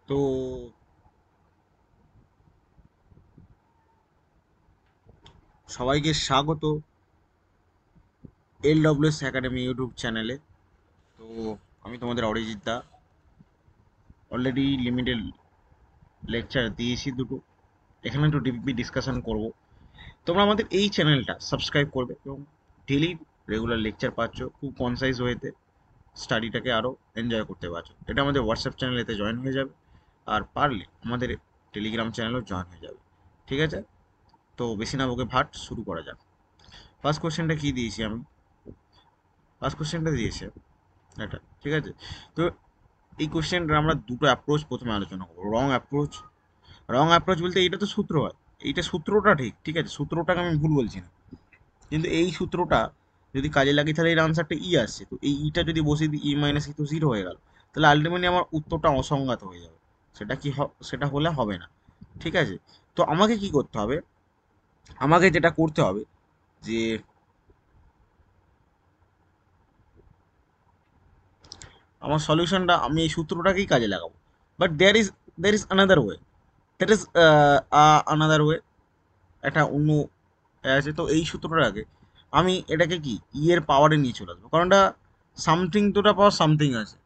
তো সবাইকে স্বাগত LWS একাডেমি ইউটিউব চ্যানেলে। তো আমি তোমাদের অরিজিৎ দা। অলরেডি লিমিটেড লেকচার দিয়েছি দুটো, এখানে একটু ডিপলি ডিসকাশন করব। তোমরা আমাদের এই চ্যানেলটা সাবস্ক্রাইব করবে এবং ডেলি রেগুলার লেকচার পাচ্ছ, খুব কনসাইজ ওয়েতে স্টাডিটাকে আরও এনজয় করতে পারছো। এটা আমাদের হোয়াটসঅ্যাপ চ্যানেলেতে জয়েন হয়ে যাবে, আর পারলে আমাদের টেলিগ্রাম চ্যানেলও জয়েন হয়ে যাবে। ঠিক আছে, তো বেশি না বকে ভাট, শুরু করা যাক। ফার্স্ট কোশ্চেনটা কি দিয়েছি আমি? ফার্স্ট কোশ্চেনটা দিয়েছে এটা, ঠিক আছে। তো এই কোশ্চেনটা আমরা দুটো অ্যাপ্রোচ প্রথমে আলোচনা করবো। রং অ্যাপ্রোচ। রং অ্যাপ্রোচ বলতে এইটা তো সূত্র হয়, এইটা সূত্রটা ঠিক, ঠিক আছে, সূত্রটাকে আমি ভুল বলছি না, কিন্তু এই সূত্রটা যদি কাজে লাগি তাহলে এর আনসারটা ই আসছে। তো এই ইটা যদি বসিয়ে দিই, ই মাইনাস ই তো জিরো হয়ে গেল, তাহলে আলটিমেটলি আমার উত্তরটা অসংগত হয়ে যাবে। সেটা কি সেটা হলে হবে না। ঠিক আছে, তো আমাকে কি করতে হবে? আমাকে যেটা করতে হবে যে আমার সলিউশনটা আমি এই সূত্রটাকেই কাজে লাগাবো। But there is another way, that is another way, একটা অন্য আছে। তো এই সূত্রটার আগে আমি এটাকে কি ই এর পাওয়ারে নিয়ে চলে আসবো, কারণ এটা সামথিং দুটা পাওয়ার সামথিং আছে।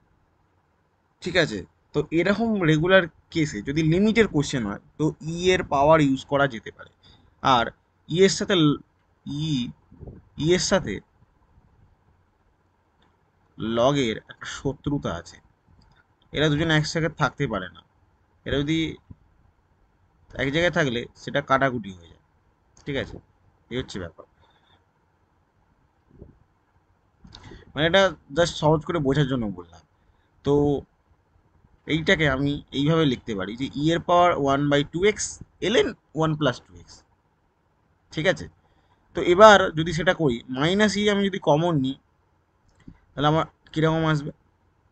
ঠিক আছে, তো এরকম রেগুলার কেসে যদি লিমিটের কোশ্চেন হয় তো ই এর পাওয়ার ইউজ করা যেতে পারে। আর ই এর সাথে ই ই এর সাথে লগের একটা শত্রুতা আছে, এরা দুজনে একসাথে থাকতে পারে না। এরা যদি এক জায়গায় থাকলে সেটা কাটাকুটি হয়ে যায়। ঠিক আছে, এই হচ্ছে ব্যাপার। মানে এটা জাস্ট সহজ করে বোঝার জন্য বললাম। তো এইটাকে আমি এইভাবে লিখতে পারি যে ই এর পাওয়ার 1/2x ln 1 + 2x। ঠিক আছে, তো এবার যদি সেটা করি, মাইনাস ই আমি যদি কমন নিই, তাহলে আমার কীরকম আসবে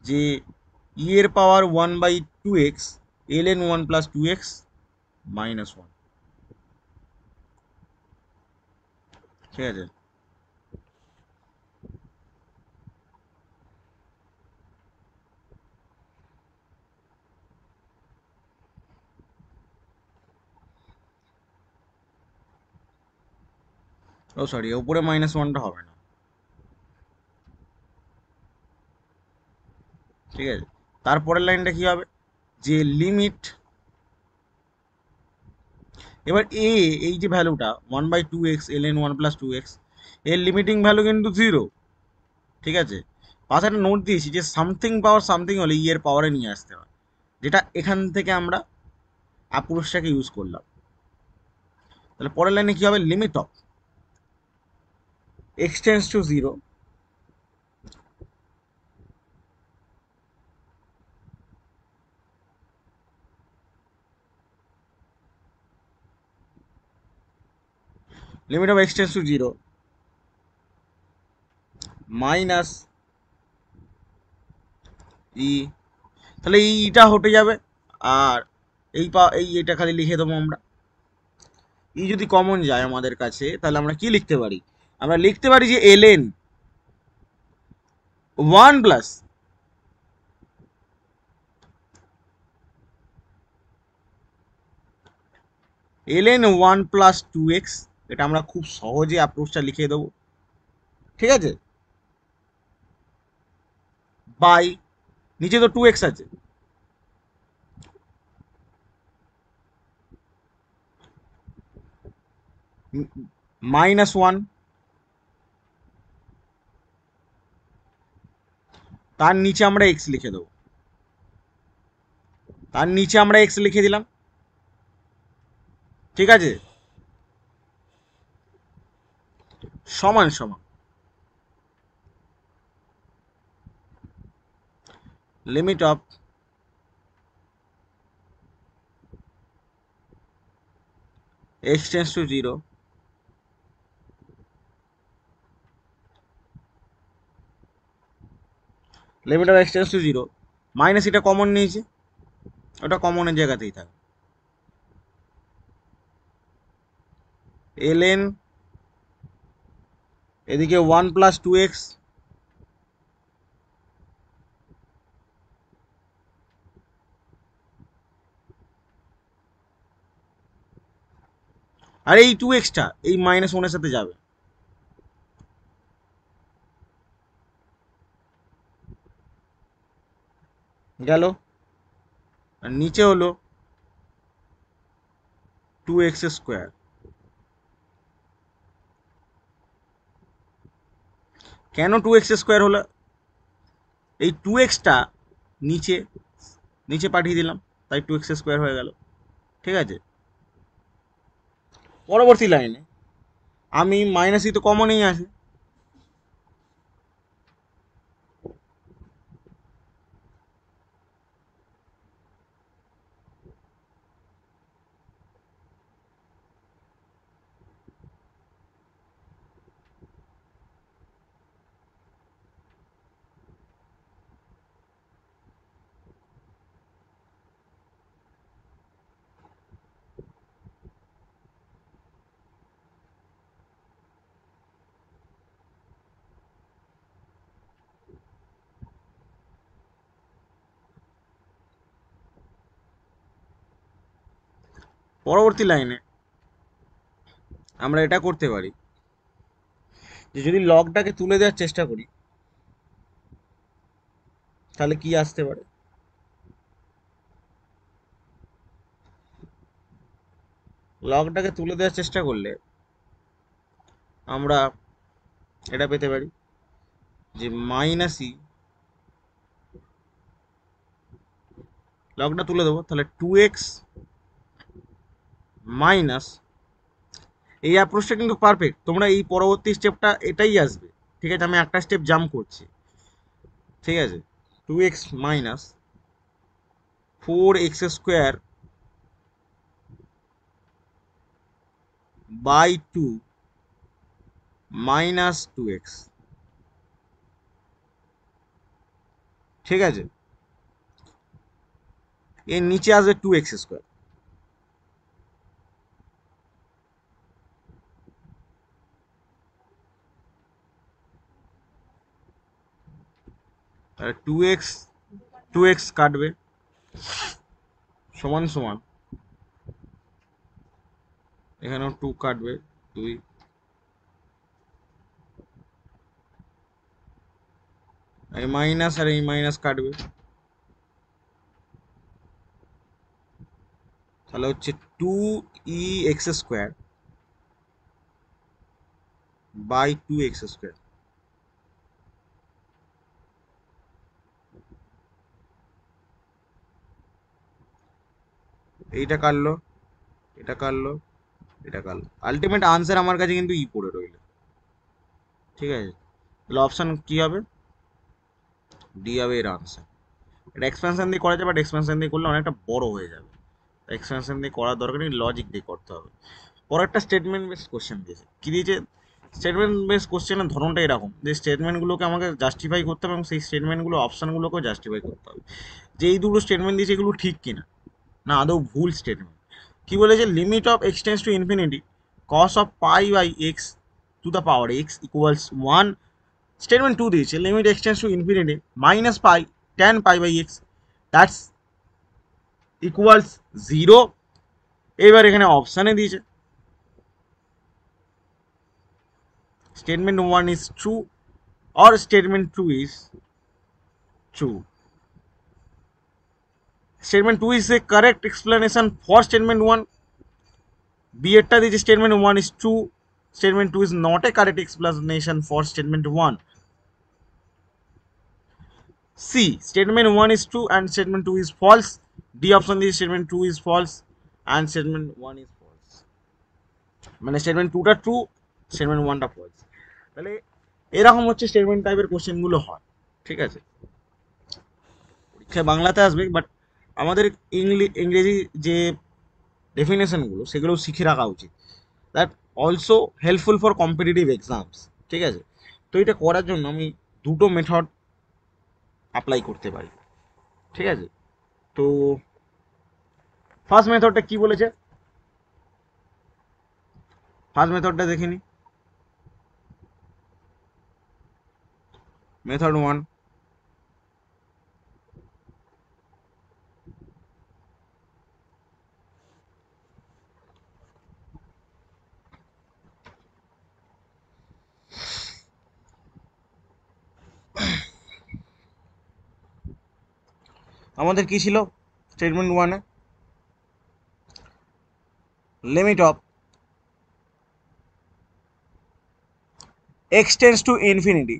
যে ই এর পাওয়ার 1/2x ln 1 + 2x -1। ঠিক আছে, ও সরি, ওপরে -1টা হবে না। ঠিক আছে, তারপরের লাইনটা কি হবে যে লিমিট, এবার এই যে ভ্যালুটা 1/2x ln 1 + 2x, এর লিমিটিং ভ্যালু কিন্তু জিরো। ঠিক আছে, পাশে একটা নোট দিয়েছি যে সামথিং পাওয়ার সামথিং হলে ই এর পাওয়ারে নিয়ে আসতে হয়, যেটা এখান থেকে আমরা অ্যাপ্রোচটাকে ইউজ করলাম। তাহলে পরের লাইনে কি হবে? Limit of x tends to zero, limit of x tends to zero minus e, তাহলে এইটা হটে যাবে। আর এই এটা খালি লিখে দেবো আমরা। ই যদি কমন যায় আমাদের কাছে, তাহলে আমরা কি লিখতে পারি? আমরা লিখতে পারি যে ln 1 প্লাস ln 1 + 2x। এটা আমরা খুব সহজে অ্যাপ্রোচটা লিখে দেবো। ঠিক আছে, বাই, নিচে তো 2x আছে, -1, তার নিচে আমরা এক্স লিখে দেবো। তার নিচে আমরা এক্স লিখে দিলাম। ঠিক আছে, সমান সমান limit of x tends to zero limit of x tends to zero minus, এটা কমন নিয়েছি, ওটা কমনের জায়গাতেই থাকে, ln এদিকে 1 + 2x আর এই 2x-টা এই -1 এর সাথে যাবে, গেল। আর নিচে হলো 2x²। কেন 2x² হলো? এই 2x-টা নিচে নিচে পাঠিয়ে দিলাম, তাই 2x² হয়ে গেল। ঠিক আছে, পরবর্তী লাইনে আমি মাইনাস ই তো কমনই আছে, পরবর্তী লাইনে আমরা এটা করতে পারি যে যদি লগটাকে তুলে দেওয়ার চেষ্টা করি তাহলে কি আসতে পারে। লগটাকে তুলে দেওয়ার চেষ্টা করলে আমরা এটা পেতে পারি যে -e, লগটা তুলে দেবো তাহলে 2x মাইনাস, এই অ্যাপ্রোচটা কিন্তু পারফেক্ট। তোমরা এই পরবর্তী স্টেপটা এটাই আসবে, ঠিক আছে, আমি একটা স্টেপ জাম্প করছি। ঠিক আছে, 2x minus 4x² by 2 minus 2x। ঠিক আছে, এর নিচে আসবে 2x²। তাহলে 2x কাটবে, সমান সমান এখানেও 2 কাটবে, 2, এই মাইনাস আর এই মাইনাস কাটবে, তাহলে হচ্ছে 2x² বাই 2x²। এইটা কাটলো, এটা কাটলো, এটা কাটলো, আলটিমেট আনসার আমার কাছে কিন্তু ই পড়ে রইল। ঠিক আছে, তাহলে অপশান কি হবে? ডি হবে এর আনসার। এটা এক্সপেনশন দিয়ে করা যাবে, বাট এক্সপেনশন দিয়ে করলে অনেকটা বড় হয়ে যাবে, এক্সপেনশন দিয়ে করার দরকার নেই, লজিক দিয়ে করতে হবে। পরেরটা স্টেটমেন্ট বেস কোশ্চেন দিয়েছে, কি দিয়েছে? স্টেটমেন্ট বেস কোশ্চেনের ধরনটা এরকম যে স্টেটমেন্টগুলোকে আমাকে জাস্টিফাই করতে হবে এবং সেই স্টেটমেন্টগুলো অপশানগুলোকেও জাস্টিফাই করতে হবে যে এই দুটো স্টেটমেন্ট দিয়েছে এগুলো ঠিক কিনা, না আদৌ ভুল স্টেটমেন্ট। কি বলেছে? Limit of x tends to infinity cos of pi by x to the power x equals 1। Statement 2 দিয়েছে limit x tends to infinity minus pi tan pi by x that's equals 0। এবার এখানে অপশানে দিয়েছে statement 1 is true or statement 2 is true. Statement 2 is a correct explanation for statement 1. B এরটা দিয়েছে statement 1 is true, statement 2 is not a correct explanation for statement 1. C statement 1 is true and statement 2 is false. D option দিয়েছে statement 2 is false and statement 1 is false, মানে statement 2টা true, statement 1টা false. তাহলে এরকম হচ্ছে statement টাইপের কোশ্চেনগুলো হয়। ঠিক আছে, পরীক্ষায় বাংলাতে আসবে, বাট আমাদের ইংরেজি যে ডেফিনেশনগুলো সেগুলো শিখে রাখা উচিত, that also helpful for competitive exams. ঠিক আছে, তো এটা করার জন্য আমি দুটো মেথড অ্যাপ্লাই করতে পারি। ঠিক আছে, তো ফার্স্ট মেথডটা কি বলেছে, ফার্স্ট মেথডটা দেখে নি। মেথড 1, আমাদের কি ছিল স্টেটমেন্ট ওয়ানে, limit of x tends to infinity,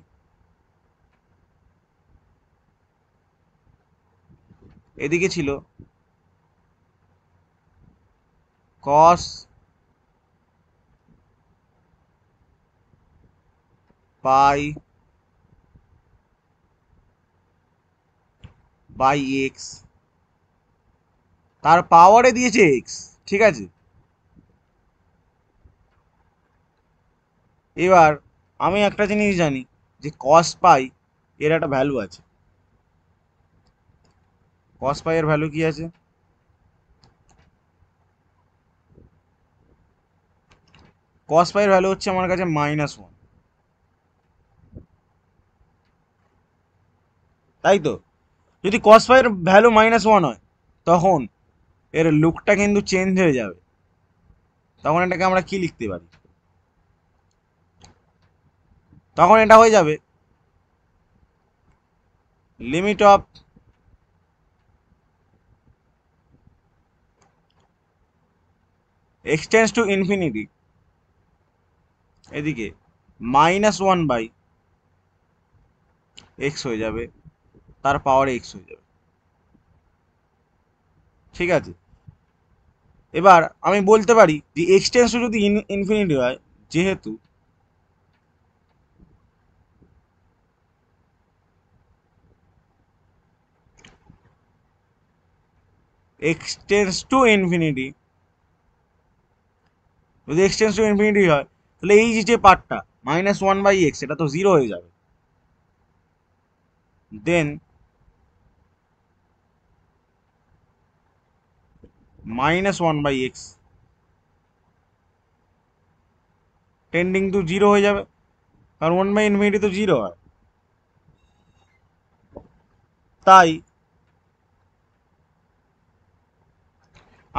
এদিকে ছিল cos পাই বাই এক্স, তার পাওয়ারে দিয়েছে এক্স, ঠিক আছে। এবার আমি একটা জিনিস জানি যে cos পাই এর একটা ভ্যালু আছে। cos পাই এর ভ্যালু কি আছে? cos পাই এর ভ্যালু হচ্ছে আমার কাছে -1, তাই তো? যদি cos পাই এর ভ্যালু -1 হয় তখন এর লুকটা কিন্তু চেঞ্জ হয়ে যাবে। তখন এটাকে আমরা কি লিখতে পারি? তখন এটা হয়ে যাবে limit of x tends to infinity, এদিকে -1 বাই এক্স হয়ে যাবে, তার পাওয়ারে এক্স হয়ে যাবে, ঠিক আছে। এবার আমি বলতে পারি যে x টেন্ডস টু যদি ইনফিনিটি হয়, যেহেতু x টেন্ডস টু ইনফিনিটি, যদি x টেন্ডস টু ইনফিনিটি হয় তাহলে এই যে পার্টটা -1 বাই এক্স এটা তো 0 হয়ে যাবে। দেন -1 বাই এক্স টেন্ডিং টু 0 হয়ে যাবে, কারণ 1 বাই ইনফিনিটি তো 0 হয়। তাই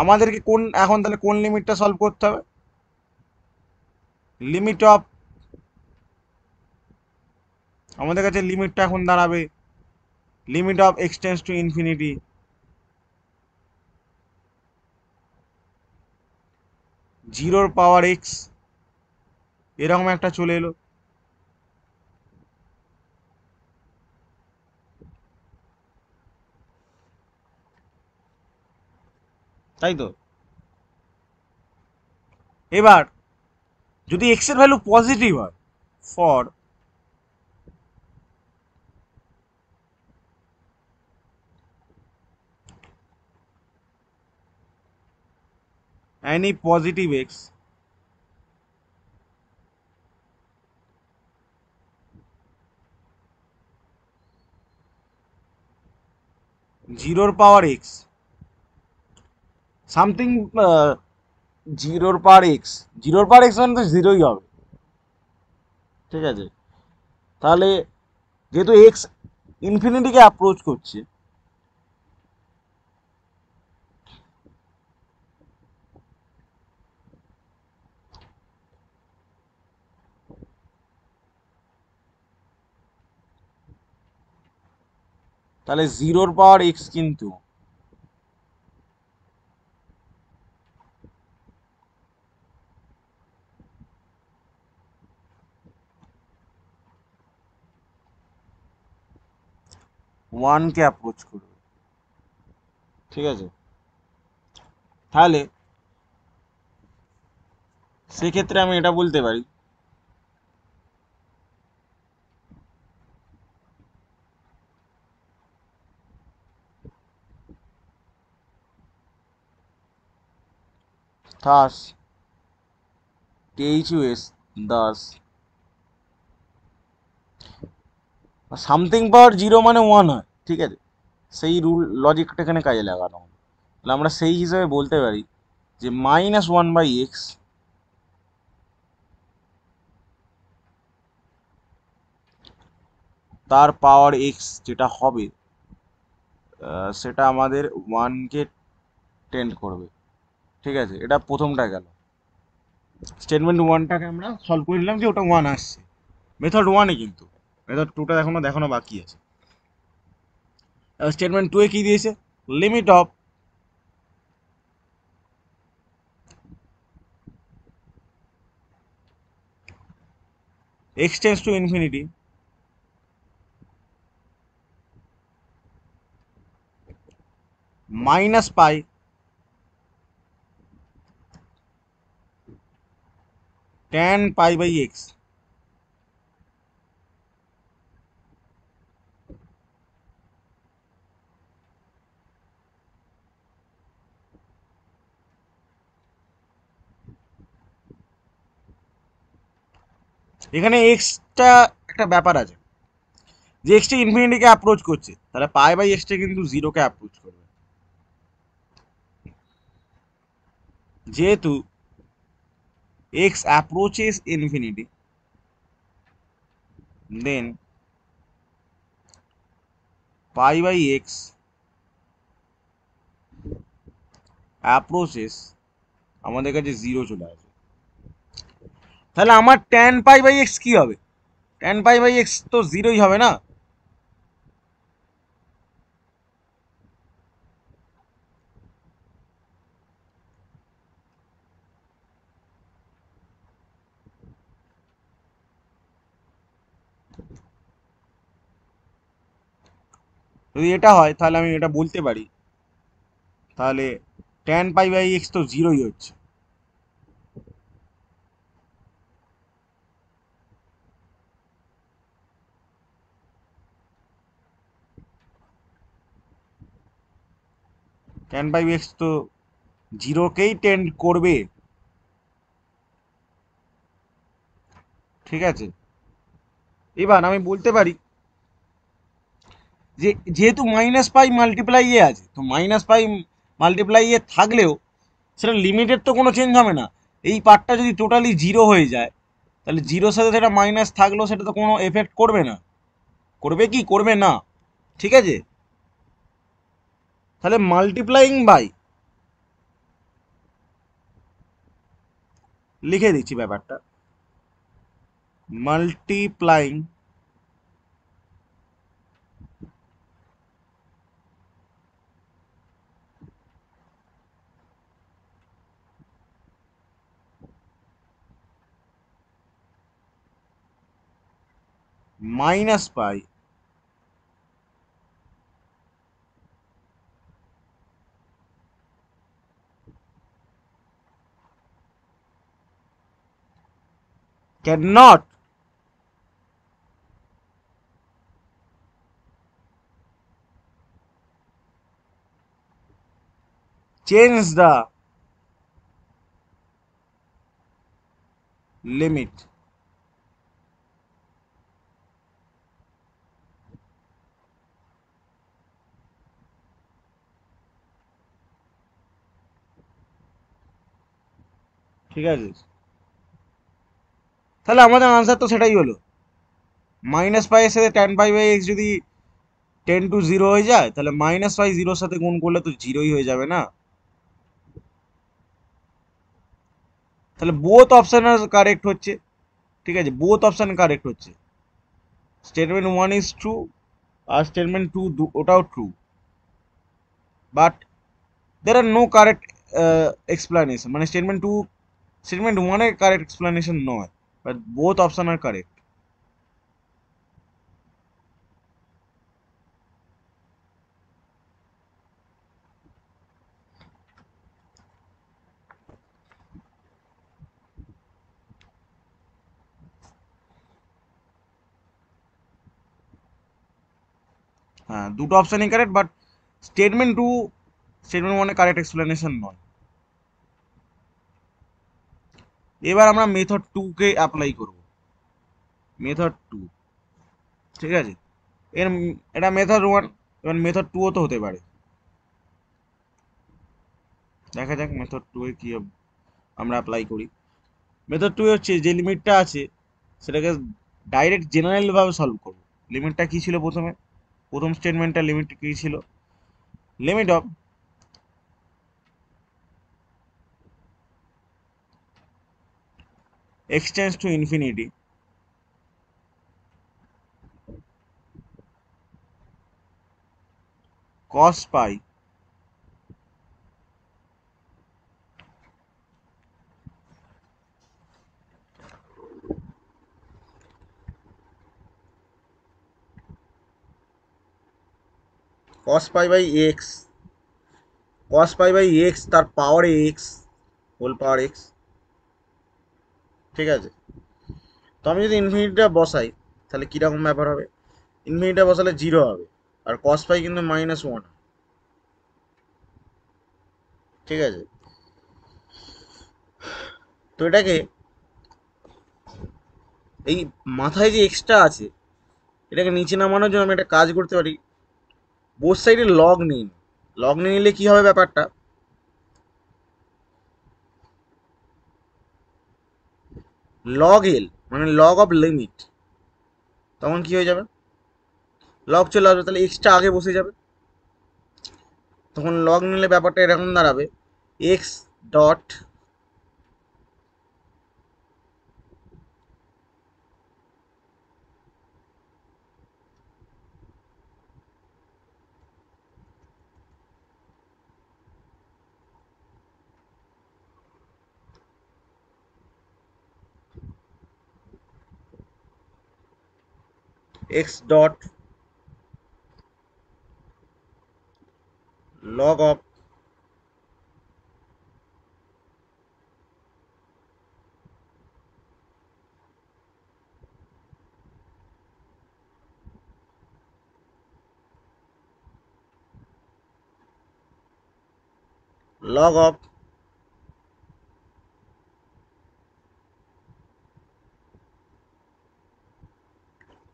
আমাদেরকে এখন তাহলে কোন লিমিটটা সলভ করতে হবে? লিমিট অফ, আমাদের কাছে লিমিটটা এখন দাঁড়াবে limit of x tends to infinity 0 power x, এরকম একটা চলে এলো। তাই তো? এবার যদি x এর ভ্যালু পজিটিভ হয়, ফর any positive x, জিরোর পাওয়ার এক্স সামথিং, জিরোর পাওয়ার এক্স, জিরোর পাওয়ার এক্স মানে তো জিরোই হবে, ঠিক আছে। তাহলে যেহেতু এক্স ইনফিনিটিকে অ্যাপ্রোচ করছে, তাহলে জিরোর পাওয়ার এক্স কিন্তু ওয়ানকে অ্যাপ্রোচ করবে, ঠিক আছে। তাহলে সেক্ষেত্রে আমি এটা বলতে পারি thus THUS thus something power zero মানে ওয়ান হয়, ঠিক আছে। সেই রুল লজিকটা এখানে কাজে লাগানো হবে। তাহলে আমরা সেই হিসাবে বলতে পারি যে -1 বাই এক্স তার পাওয়ার এক্স যেটা হবে সেটা আমাদের ওয়ানকে টেন্ড করবে, ঠিক আছে। এটা প্রথমটা গেল, স্টেটমেন্ট ওয়ানটাকে আমরা সলভ করে নিলাম যে ওটা ওয়ান আসছে, মেথড ওয়ানে। কিন্তু মেথড টুটা এখনো দেখানো বাকি আছে। স্টেটমেন্ট 2 এ কি দিয়েছে, limit of x tends to infinity minus pi tan pi by x. এখানে এক্সটা একটা ব্যাপার আছে, যে এক্সটা ইনফিনিটিকে অ্যাপ্রোচ করছে, তাহলে পাই বাই এক্সটা কিন্তু জিরোকে অ্যাপ্রোচ করবে। যেহেতু x approaches infinity, then pi by x approaches আমাদের কাছে জিরো চলে আসবে। তাহলে আমার ট্যান পাই বাই এক্স কি হবে, ট্যান পাই বাই এক্স তো জিরোই হবে না। যদি এটা হয় তাহলে আমি এটা বলতে পারি, তাহলে ট্যান পাই বাই এক্স তো জিরোই হচ্ছে। ট্যান পাই বাই এক্স তো জিরোকেই টেন্ড করবে, ঠিক আছে। এবার আমি বলতে পারি যে যেহেতু মাইনাস পাই মাল্টিপ্লাই এ আছে, তো মাইনাস পাই মাল্টিপ্লাই এ থাকলেও সেটা লিমিটের তো কোনো চেঞ্জ হবে না। এই পার্টটা যদি টোটালি জিরো হয়ে যায়, তাহলে জিরোর সাথে সেটা মাইনাস থাকলেও সেটা তো কোনো এফেক্ট করবে না। করবে কি, করবে না, ঠিক আছে। তাহলে মাল্টিপ্লাইং বাই, লিখে দিচ্ছি ব্যাপারটা, multiplying minus pi cannot change the limit ঠিক আছে। তাহলে আমাদের আনসার তো সেটাই হলো, মাইনাস পাই এর সাথে ট্যান পাই বাই এক্স যদি 10 to 0 হয়ে যায়, তাহলে মাইনাস পাই জিরোর সাথে গুণ করলে তো জিরোই হয়ে যাবে না। তাহলে বোথ অপশন আর কারেক্ট হচ্ছে, ঠিক আছে, বোথ অপশন কারেক্ট হচ্ছে। স্টেটমেন্ট 1 ইজ ট্রু আর স্টেটমেন্ট 2 ওটাও true, but there are no correct explanation, মানে স্টেটমেন্ট 2 স্টেটমেন্ট 1 এর কারেক্ট এক্সপ্লানেশন নয়, but both option are correct. হ্যাঁ, দুটো অপশনই কারেক্ট, বাট স্টেটমেন্ট 2 স্টেটমেন্ট 1 এর কারেক্ট এক্সপ্লানেশন নয়। এবার আমরা মেথড 2 কে অ্যাপ্লাই করব, মেথড 2, ঠিক আছে। এর এটা মেথড 1, এবার মেথড 2 ও তো হতে পারে। দেখা যাক মেথড 2 এ কি আমরা অ্যাপ্লাই করি। মেথড 2 এ হচ্ছে যে লিমিটটা আছে সেটাকে ডাইরেক্ট জেনারেল ভাবে সলভ করব। লিমিটটা কি ছিল প্রথমে, প্রথম স্টেটমেন্টটা লিমিট কি ছিল, limit of x tends to infinity cos pi cos pi by x, cos pi by x তার power x, whole power x. ঠিক আছে, তো আমি যদি ইনফিনিটিটা বসাই তাহলে কীরকম ব্যাপার হবে? ইনফিনিটিটা বসালে জিরো হবে, আর cos পাই কিন্তু -1। ঠিক আছে, তো এটাকে এই মাথায় যে এক্সট্রা আছে এটাকে নিচে নামানোর জন্য আমি একটা কাজ করতে পারি, বোথ সাইডে লগ নিন। লগ নিয়ে নিলে কি হবে ব্যাপারটা, লগ এল মানে লগ অফ লিমিট, তখন কি হয়ে যাবে, লগ চলে আসবে, তাহলে এক্সট্রা আগে বসে যাবে। তখন লগ নিলে ব্যাপারটা এরকম দাঁড়াবে, x dot x dot log of log of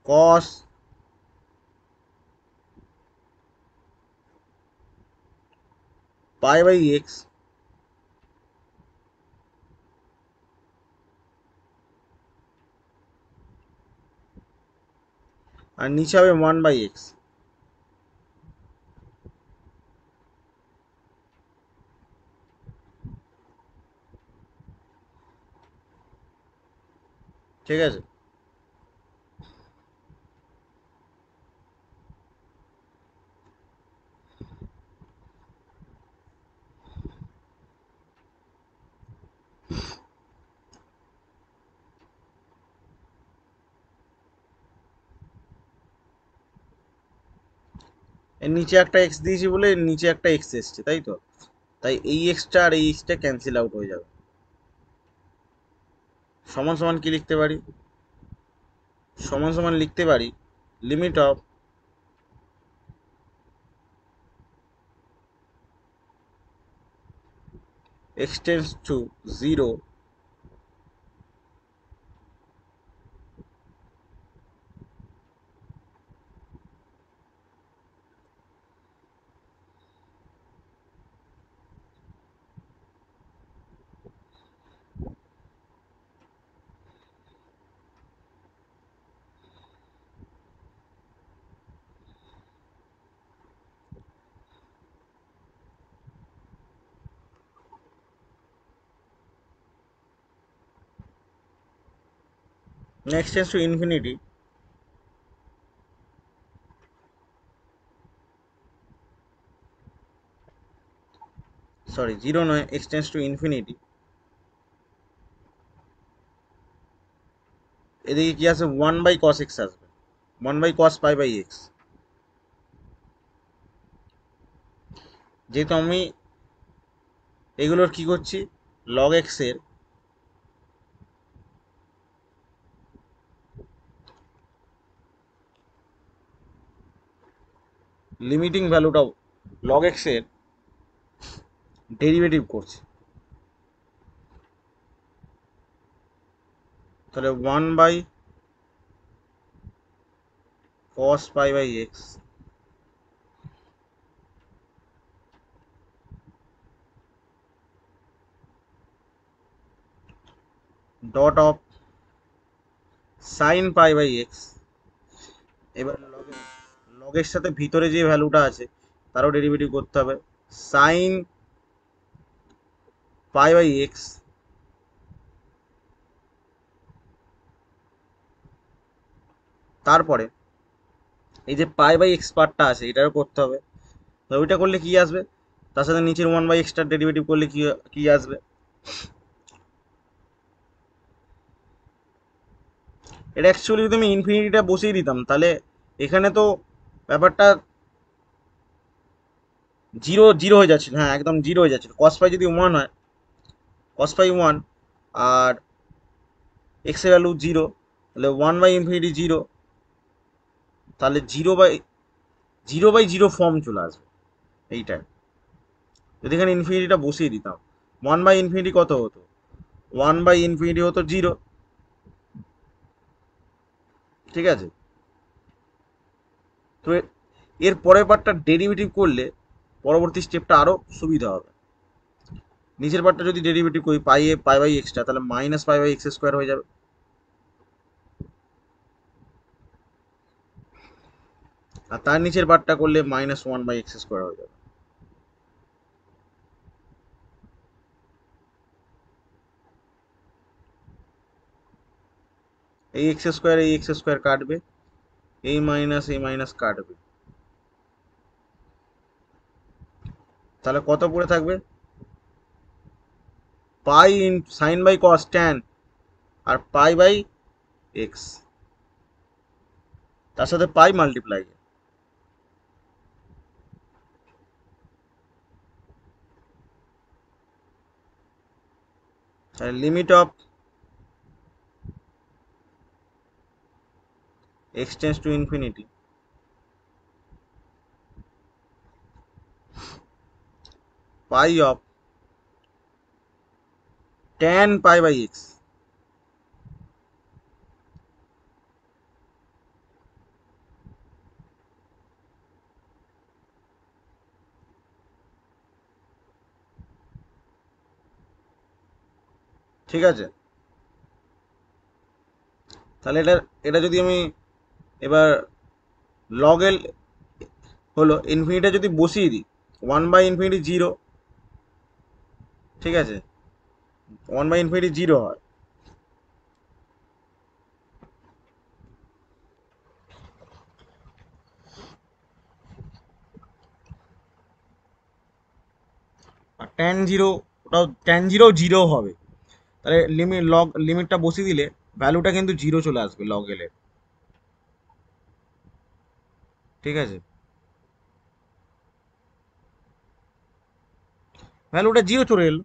cos pi by x, আর নিচে হবে 1/x। ঠিক আছে, এর নিচে একটা এক্স দিয়েছি বলে এর নিচে একটা এক্স এসছে, তাই তো? তাই এই এক্সটা আর এই এক্সটা ক্যান্সেল আউট হয়ে যাবে। সমান সমান কি লিখতে পারি, সমান সমান লিখতে পারি limit of x tends to zero x tends to infinity, sorry zero নয়, এক্স টেন্স টু ইনফিনিটি। এদিকে কি আছে, 1/cos এক্স আসবে, 1/cos পাই বাই এক্স। যেহেতু আমি এগুলোর কি করছি, লগ এক্স এর লিমিটিং ভ্যালুটাও লগ এক্স এর ডেরিভেটিভ করছি, তাহলে 1/cos pi by x dot of sine pi by x. এবার লগের সাথে ভিতরে যে ভ্যালুটা আছে তারও ডেরিভেটিভ করতে হবে, সাইন পাই বাই এক্স তারপরে এই যে পাই বাই এক্স পার্টটা আছে এটারও করতে হবে, তো ওইটা করলে কি আসবে, তার সাথে নিচের 1/x ডেরিভেটিভ করলে কি কি আসবে। এটা অ্যাকচুয়ালি যদি আমি ইনফিনিটিটা বসিয়ে দিতাম তাহলে এখানে তো ব্যাপারটা জিরো জিরো হয়ে যাচ্ছিল, হ্যাঁ একদম জিরো হয়ে যাচ্ছিল। কস ফাই যদি 1 হয়, কস ফাই 1 আর এক্স এর ভ্যালু জিরো, তাহলে 1/ইনফিনিটি জিরো, তাহলে জিরো বাই জিরো ফর্ম চলে আসবে এইটাই। যদি এখানে ইনফিনিটিটা বসিয়ে দিতাম, 1/ইনফিনিটি কত হতো, 1/ইনফিনিটি হতো জিরো, ঠিক আছে। তো এর পরের পার্টটা ডেরিভেটিভ করলে পরবর্তী স্টেপটা আরো সুবিধা হবে। নিচের পার্টটা যদি ডেরিভেটিভ করি পাই বাই এক্সটা, তাহলে -π/x² হয়ে যাবে। আর তার নিচের পার্টটা করলে -1/x² হয়ে যাবে। এই x² কাটবে, এই মাইনাস কাটবে, তাহলে কত পড়ে থাকবে, pi in sine by cos tan আর π/x, তার সাথে পাই মাল্টিপ্লাই। তাহলে limit of x tends to infinity pi of tan π/x। ঠিক আছে, তাহলে এটা এটা যদি আমি এবার লগ এল হলো ইনফিনিটা যদি বসিয়ে দিই, 1/ইনফিনিটি জিরো, ঠিক আছে, 1/ইনফিনিটি জিরো হয়, আর ট্যান জিরো, ওটাও ট্যান জিরো জিরো হবে। তাহলে লিমিটটা বসিয়ে দিলে ভ্যালুটা কিন্তু জিরো চলে আসবে লগ এল এর, ঠিক আছে, ভ্যালুটা জিরো চলে এলো।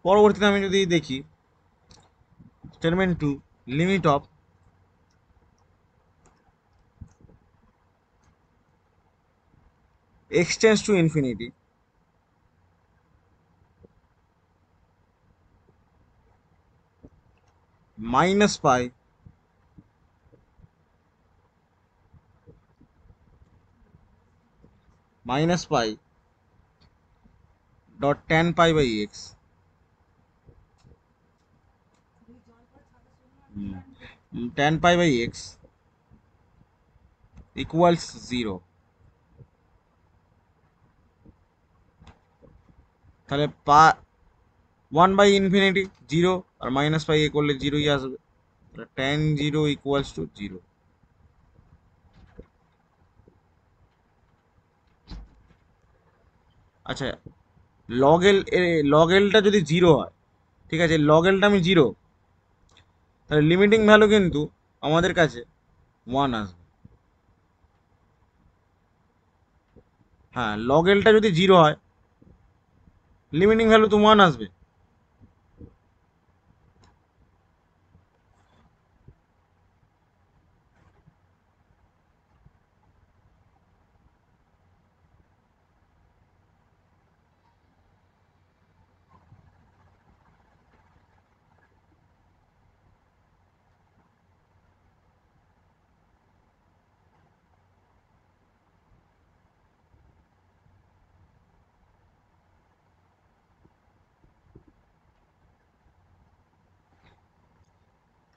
পরবর্তীতে আমি যদি দেখি statement 2, limit of x tends to infinity -π dot tan π/x tan π/x equals zero. তাহলে 1/ইনফিনিটি জিরো আর -π এ করলে জিরোই আসবে, tan zero equals to zero. আচ্ছা, লগ এলটা যদি জিরো হয়, ঠিক আছে, লগ এলটা আমি জিরো, তাহলে লিমিটিং ভ্যালু কিন্তু আমাদের কাছে 1 আসবে। হ্যাঁ, লগ এলটা যদি জিরো হয় লিমিটিং ভ্যালু তো 1 আসবে।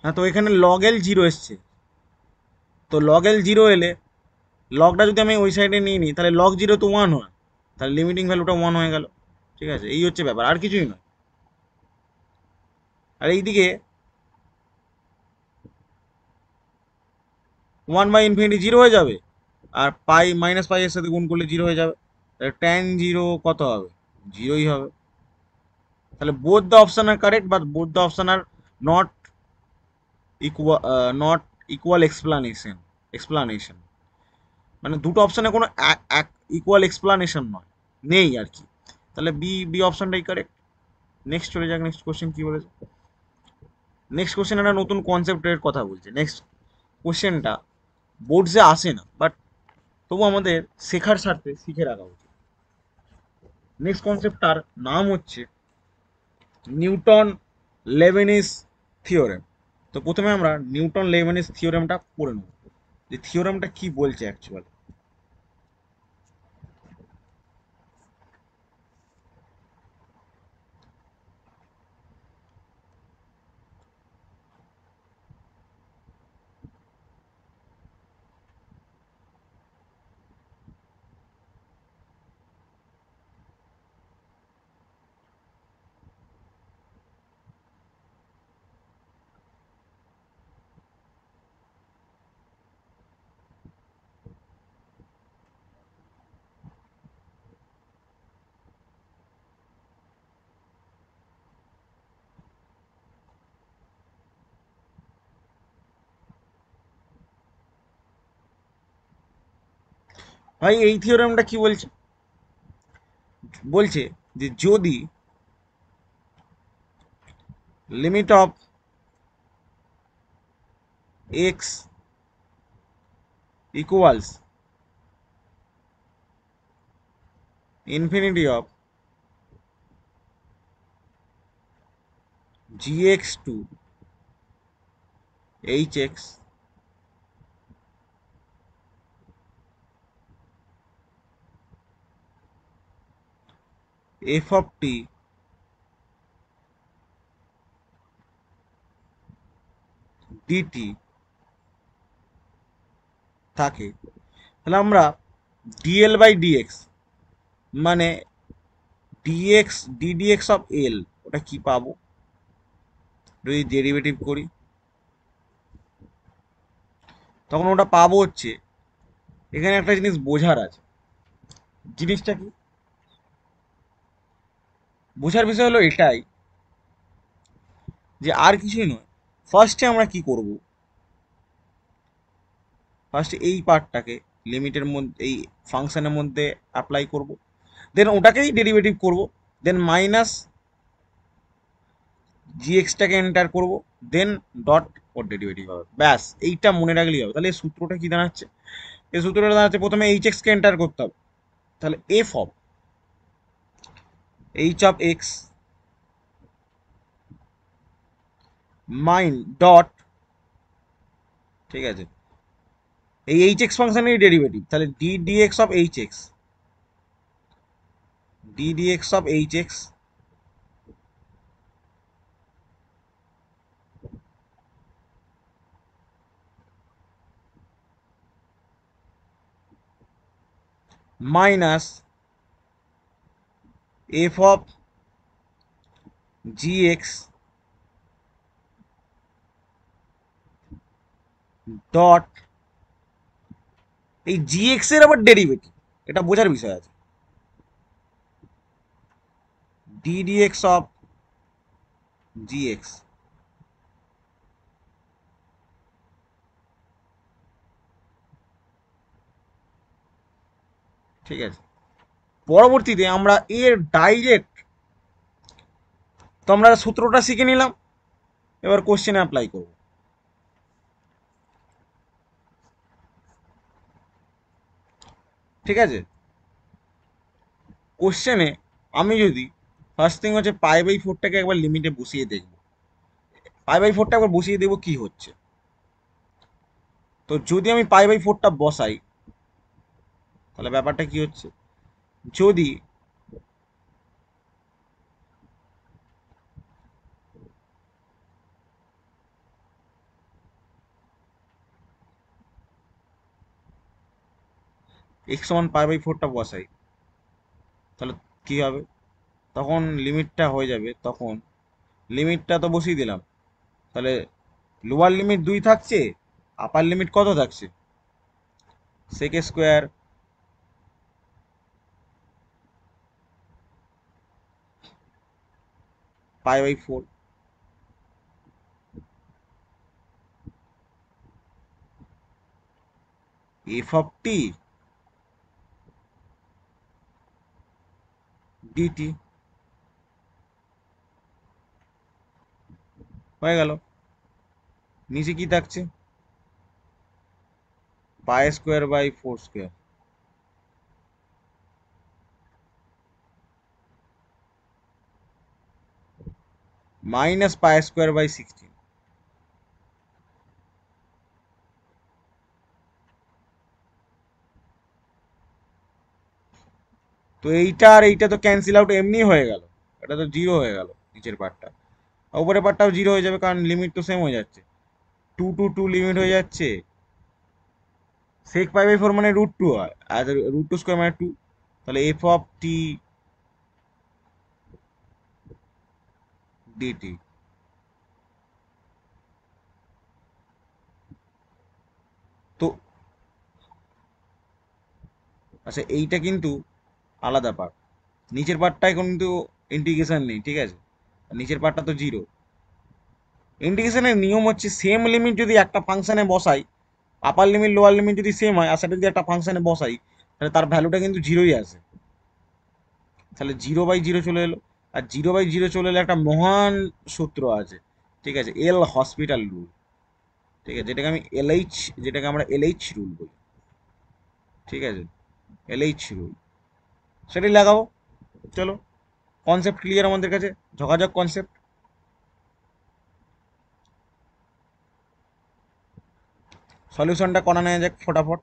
হ্যাঁ, তো এখানে লগ এল জিরো এসছে, তো লগ এল জিরো এলে লগটা যদি আমি ওই সাইডে নিয়ে নিই তাহলে লগ জিরো তো 1 হয়, তাহলে লিমিটিং ভ্যালুটা 1 হয়ে গেল, ঠিক আছে, এই হচ্ছে ব্যাপার, আর কিছুই নয়। আর এইদিকে 1/ইনফিনিটি জিরো হয়ে যাবে, আর -π এর সাথে গুণ করলে জিরো হয়ে যাবে। তাহলে ট্যান জিরো কত হবে? জিরোই হবে। তাহলে both the option are correct, but both the option are not not equal explanation, মানে দুটো অপশনে কোনো ইকুয়াল এক্সপ্লানেশন নয়, নেই আর কি। তাহলে বি বি অপশনটাই কারেক্ট। নেক্সট চলে যাক, নেক্সট কোশ্চেন কি বলেছে। নেক্সট কোশ্চেন একটা নতুন কনসেপ্টের কথা বলছে। নেক্সট কোশ্চেনটা বোর্ডসে আসে না, বাট তবু আমাদের শেখার স্বার্থে শিখে রাখা উচিত। নেক্সট কনসেপ্টটার নাম হচ্ছে নিউটন লেবেনিজ থিওরেম। তো প্রথমে আমরা নিউটন লেবেনিজ থিওরেমটা পড়ে নেব, যে থিওরেমটা কি বলছে অ্যাকচুয়ালি। ভাই এই থিওরেমটা কি বলছে? বলছে যে যদি limit of x equals infinity of gx to hx f of t dt থাকে, তাহলে আমরা dl বাই dx মানে dx ddx অফ l ওটা কি পাবো যদি ডেরিভেটিভ করি? তখন ওটা পাবো হচ্ছে, এখানে একটা জিনিস বোঝার আছে। জিনিসটা কি বোঝার বিষয় হলো এটাই, যে আর কিছুই নয়। ফার্স্টে আমরা কি করব, ফার্স্টে এই পার্টটাকে লিমিটের মধ্যে এই ফাংশনের মধ্যে অ্যাপ্লাই করব, দেন ওটাকেই ডেরিভেটিভ করব, দেন মাইনাস জিএক্সটাকে এন্টার করব, দেন ডট ওর ডেরিভেটিভ হবে। ব্যাস এইটা মনে রাখলেই হবে। তাহলে এই সূত্রটা কি দাঁড়াচ্ছে? এই সূত্রটা দাঁড়াচ্ছে প্রথমে এইচ এক্সকে এন্টার করতে হবে, তাহলে f of H of x mine dot, ঠিক আছে, এই এইচ এক্স ফাংশনের ডেরিভেটিভ, তাহলে D D x of H x, D D x of H x minus F of G x dot, এই জি এক্স এর আবার ডেরিভেটিভ, এটা বোঝার বিষয় আছে, D D x of G x. ঠিক আছে, পরবর্তীতে আমরা এর ডাইরেক্ট, তো আমরা সূত্রটা শিখে নিলাম, এবার কোশ্চেনে অ্যাপ্লাই করব। ঠিক আছে, কোশ্চেনে আমি যদি ফার্স্ট থিং হচ্ছে পাই বাই ফোরটাকে একবার লিমিটে বসিয়ে দেখব, পাই বাই ফোরটা একবার বসিয়ে দেবো কি হচ্ছে। তো যদি আমি পাই বাই ফোরটা বসাই, তাহলে ব্যাপারটা কি হচ্ছে, যদি এক্স সমান পাই বাই ফোরটা বসাই, তাহলে কি হবে, তখন লিমিটটা হয়ে যাবে, তখন লিমিটটা তো বসিয়ে দিলাম, তাহলে লোয়ার লিমিট 2 থাকছে, আপার লিমিট কত থাকছে, sec square pi by 4, f of t dt হয়ে গেল। নিচে কি থাকছে? Pi square by 4 square minus pi square by 16। তো এইটা আর এইটা তো ক্যান্সেল আউট এমনি হয়ে গেল, এটা তো জিরো হয়ে গেল নিচের পার্টটা। উপরের পার্টটাও জিরো হয়ে যাবে কারণ লিমিট তো সেম হয়ে যাচ্ছে, 2 টু 2 লিমিট হয়ে যাচ্ছে। সেক পাই বাই 4 মানে √2 হয়, আর √2 স্কোয়ার মানে 2, তাহলে এফ অফ টি ডিটি। তো আচ্ছা এইটা কিন্তু আলাদা পার্ট, নিচের পার্টটায় কিন্তু ইন্টিগ্রেশন নেই, ঠিক আছে, নিচের পার্টটা তো জিরো। ইন্টিগ্রেশনের নিয়ম হচ্ছে সেম লিমিট যদি একটা ফাংশনে বসাই, আপার লিমিট লোয়ার লিমিট যদি সেম হয় আর সেটা যদি একটা ফাংশনে বসাই, তাহলে তার ভ্যালুটা কিন্তু জিরোই আসে। তাহলে 0/0 চলে এলো, আর 0/0 চলে এলে একটা মহান সূত্র আছে, ঠিক আছে, এল হসপিটাল রুল, ঠিক আছে, যেটাকে আমরা এলএইচ রুল বলি, ঠিক আছে, এলএইচ রুল, সেটাই লাগাবো। চলো, কনসেপ্ট ক্লিয়ার আমাদের কাছে, ঝকাঝক কনসেপ্ট। সলিউশনটা করা নেওয়া যাক ফটাফট।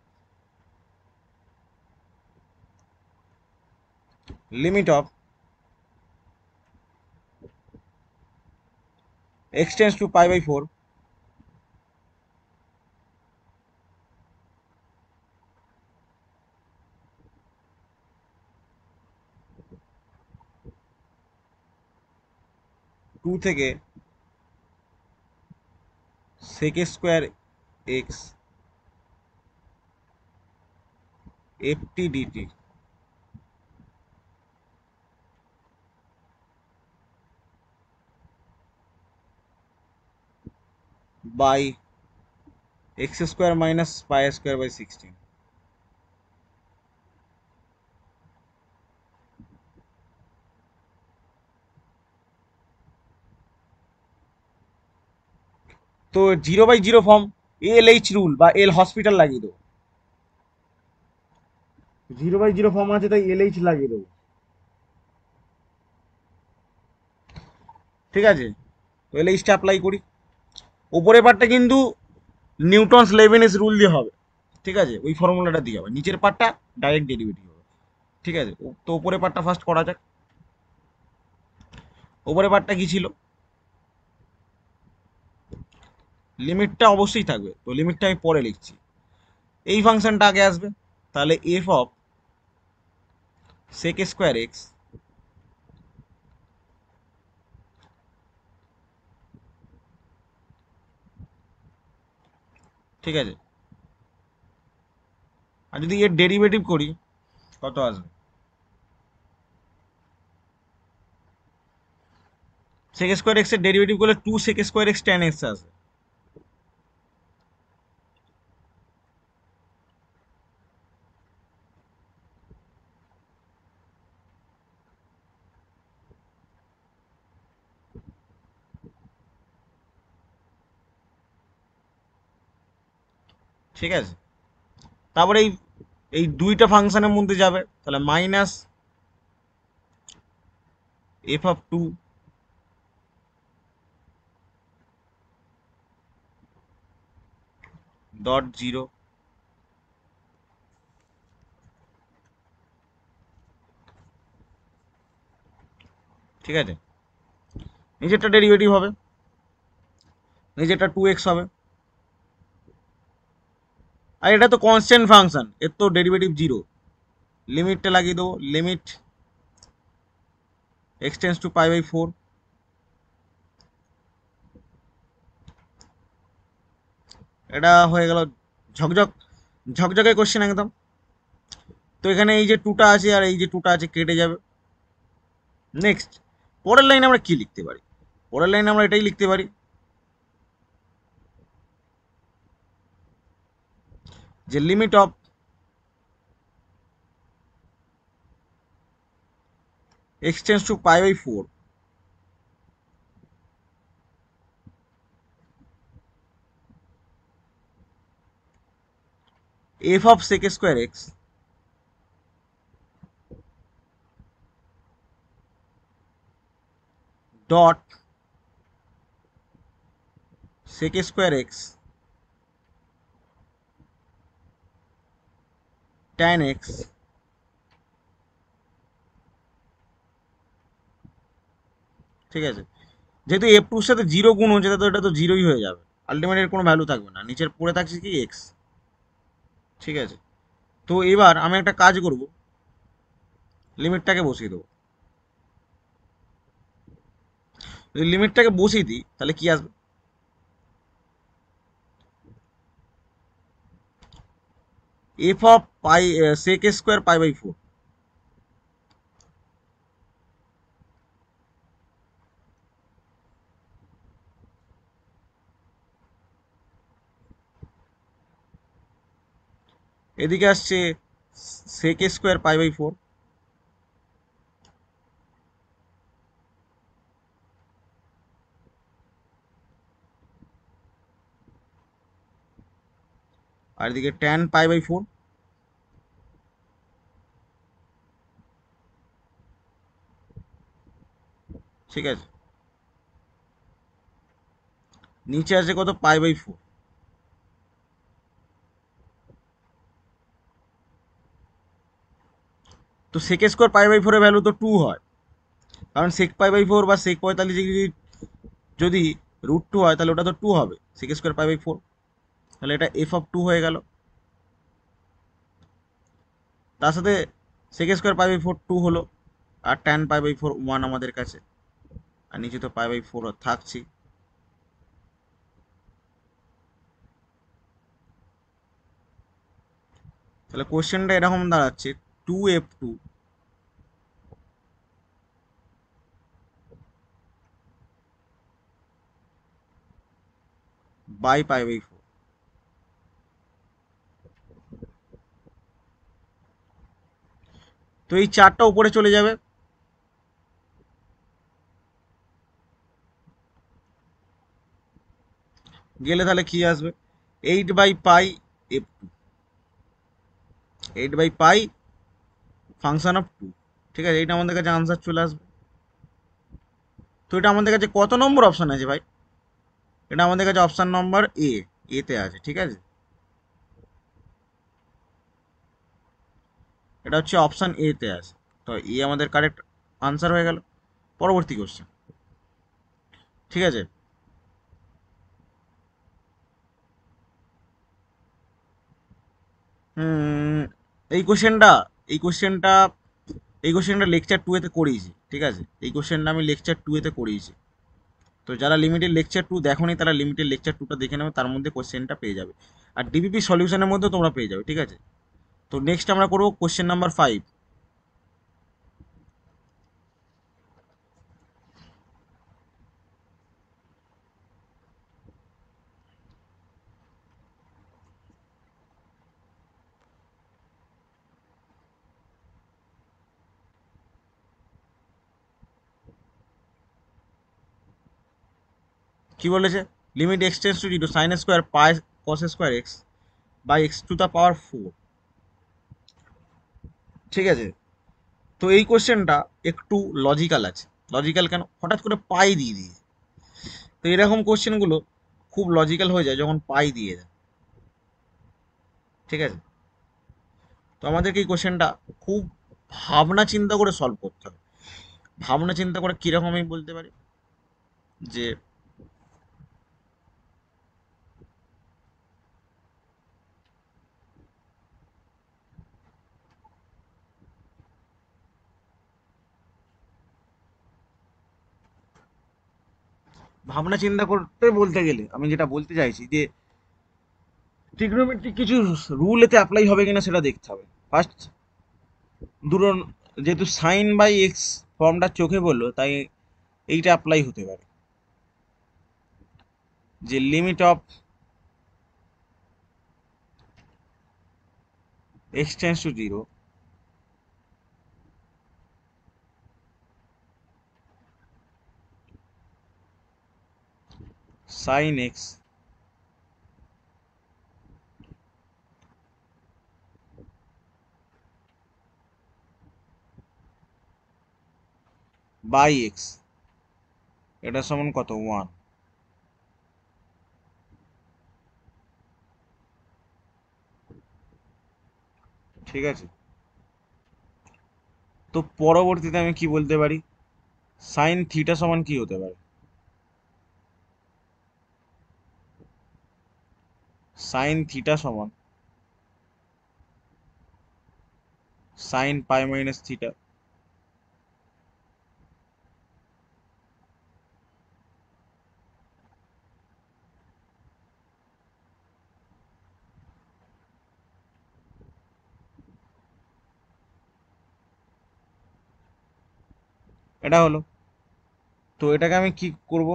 Limit of x tends to pi by 4 2 থেকে sec square x f t dt by x square minus pi square by 16। তো 0/0 ফর্ম, এলএইচ রুল বা এল হসপিটাল লাগিয়ে দেবো। 0/0 ফর্ম আছে তাই এলএইচ লাগিয়ে দেবো, ঠিক আছে। তো এলএইচটা অ্যাপ্লাই করি। ওপরের পার্টটা কিন্তু নিউটনস লেভেনিস রুল দিয়ে হবে, ঠিক আছে, ওই ফর্মুলাটা দিয়ে হবে। নিচের পার্টটা ডাইরেক্ট ডেরিভেটিভ হবে, ঠিক আছে। তো ওপরের পার্টটা ফার্স্ট করা যাক। ওপরের পার্টটা কি ছিল? লিমিটটা অবশ্যই থাকবে, তো লিমিটটা আমি পরে লিখছি। এই ফাংশনটা আগে আসবে, তাহলে f of sec square x ঠিক আছে। আর যদি এর ডেরিভেটিভ করি কত আসবে? সেক স্কোয়ার এক্স এর ডেরিভেটিভ করলে 2 sec square x tan x আসবে, ঠিক আছে। তারপরে এই এই দুইটা ফাংশনের মধ্যে যাবে, তাহলে মাইনাস এফ অফ 2 ডট 0, ঠিক আছে। নিজেরটা ডেরিভেটিভ হবে, নিজেরটা 2x হবে, আর এটা তো কনস্ট্যান্ট ফাংশন, এর তো ডেরিভেটিভ জিরো। লিমিটটা লাগিয়ে দেবো, limit x tends to pi by 4, এটা হয়ে গেল ঝকঝক ঝকঝকে কোশ্চেন একদম। তো এখানে এই যে টুটা আছে আর এই যে টুটা আছে কেটে যাবে। নেক্সট, পরের লাইনে আমরা কি লিখতে পারি? পরের লাইনে আমরা এটাই লিখতে পারি যে limit of x tends to pi by 4 f of sec square x dot sec square x tan x ঠিক আছে। যেহেতু এফ টুর সাথে জিরো গুণ হচ্ছে তো এটা তো জিরোই হয়ে যাবে, আলটিমেট এর কোনো ভ্যালু থাকবে না, নিচের পড়ে থাকছে কি এক্স। ঠিক আছে, তো এবার আমি একটা কাজ করব, লিমিটটাকে বসিয়ে দেবো। যদি লিমিটটাকে বসিয়ে দিই তাহলে কি আসবে, f of pi sec square pi by 4। এদিকে আসছে সেক স্কোয়ার পাই বাই 4, আর এদিকে ট্যান পাই বাই 4। ঠিক আছে, নিচে আছে কত, পাই বাই 4। তো সেক স্কোয়ার পাই বাই 4 এর ভ্যালু তো 2 হয়, কারণ সেক পাই বাই 4 বা সেক 45 ডিগ্রি যদি √2 হয় তাহলে ওটা তো 2 হবে, সেক স্কোয়ার পাই বাই 4। তাহলে এটা এফ অফ 2 হয়ে গেল, তার সাথে সেক স্কোয়ার পাই বাই 4 2 হলো, আর ট্যান পাই বাই 4 1 আমাদের কাছে, আর নিচে তো পাই বাই 4 থাকছি। তাহলে কোশ্চেনটা এরকম দাঁড়াচ্ছে 2f2 বাই পাই বাই 4। তো এই চারটা উপরে চলে যাবে, গেলে তাহলে কি আসবে, 8 by pi f2, 8 by pi function of 2। ঠিক আছে, এইটা আমাদের কাছে আনসার চলে আসবে। তো এটা আমাদের কাছে কত নম্বর অপশান আছে ভাই, এটা আমাদের কাছে অপশান নম্বর এতে আছে। ঠিক আছে, এটা হচ্ছে অপশান এতে আছে, তো আমাদের কারেক্ট আনসার হয়ে গেল। পরবর্তী কোশ্চেন। ঠিক আছে, হুম, এই কোশ্চেনটা এই কোশ্চেনটা এই কোশ্চেনটা লেকচার 2 এতে করিয়েছি। ঠিক আছে, এই কোশ্চেনটা আমি লেকচার 2 এতে করিয়েছি, তো যারা লিমিটেড লেকচার 2 দেখোনি তারা লিমিটেড লেকচার 2টা দেখে নেবে, তার মধ্যে কোশ্চেনটা পেয়ে যাবে, আর ডিবিপি সলিউশনের মধ্যে তোমরা পেয়ে যাবে। ঠিক আছে, তো নেক্সট আমরা করবো কোশ্চেন নাম্বার 5। কি বলেছে, limit x tends to 0 sine square pi cos square x by x to the power 4। ঠিক আছে, তো এই কোশ্চেনটা একটু লজিক্যাল আছে। লজিক্যাল কেন, হঠাৎ করে পাই দিয়ে দিয়ে, তো এরকম কোশ্চেনগুলো খুব লজিক্যাল হয়ে যায় যখন পাই দিয়ে দেয়। ঠিক আছে, তো আমাদেরকে এই কোশ্চেনটা খুব ভাবনা চিন্তা করে সলভ করতে হবে। ভাবনা চিন্তা করে কিরকম আমি বলতে পারি, যে ভাবনা চিন্তা করতে বলতে গেলে আমি যেটা বলতে চাইছি যে ট্রিগনোমেট্রিক কিছু রুল এতে অ্যাপ্লাই হবে কিনা সেটা দেখতে হবে। ফার্স্ট, ধরুন যেহেতু সাইন বাই এক্স ফর্মটা চোখে বললো তাই এইটা অ্যাপ্লাই হতে পারে। যে limit of x tends to zero sine x by x এটা সমান কত 1। ঠিক আছে, তো পরবর্তীতে আমি কি বলতে পারি, সাইন থিটা সমান কি হতে পারে, সাইন থিটা সমান সাইন পাই মাইনাস থিটা। এটা হলো, তো এটাকে আমি কি করব,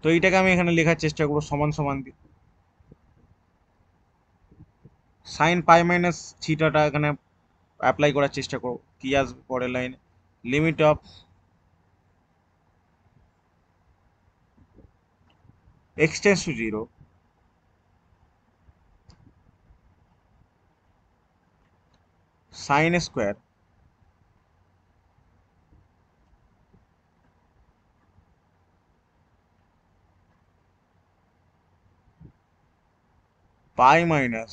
তো এইটাকে আমি এখানে লেখার চেষ্টা করবো সমান সমান দিয়ে সাইন পাই মাইনাস থিটাটা এখানে অ্যাপ্লাই করার চেষ্টা করবো। কি আসবে পরের লাইনে, limit of x tends to zero sign square pi minus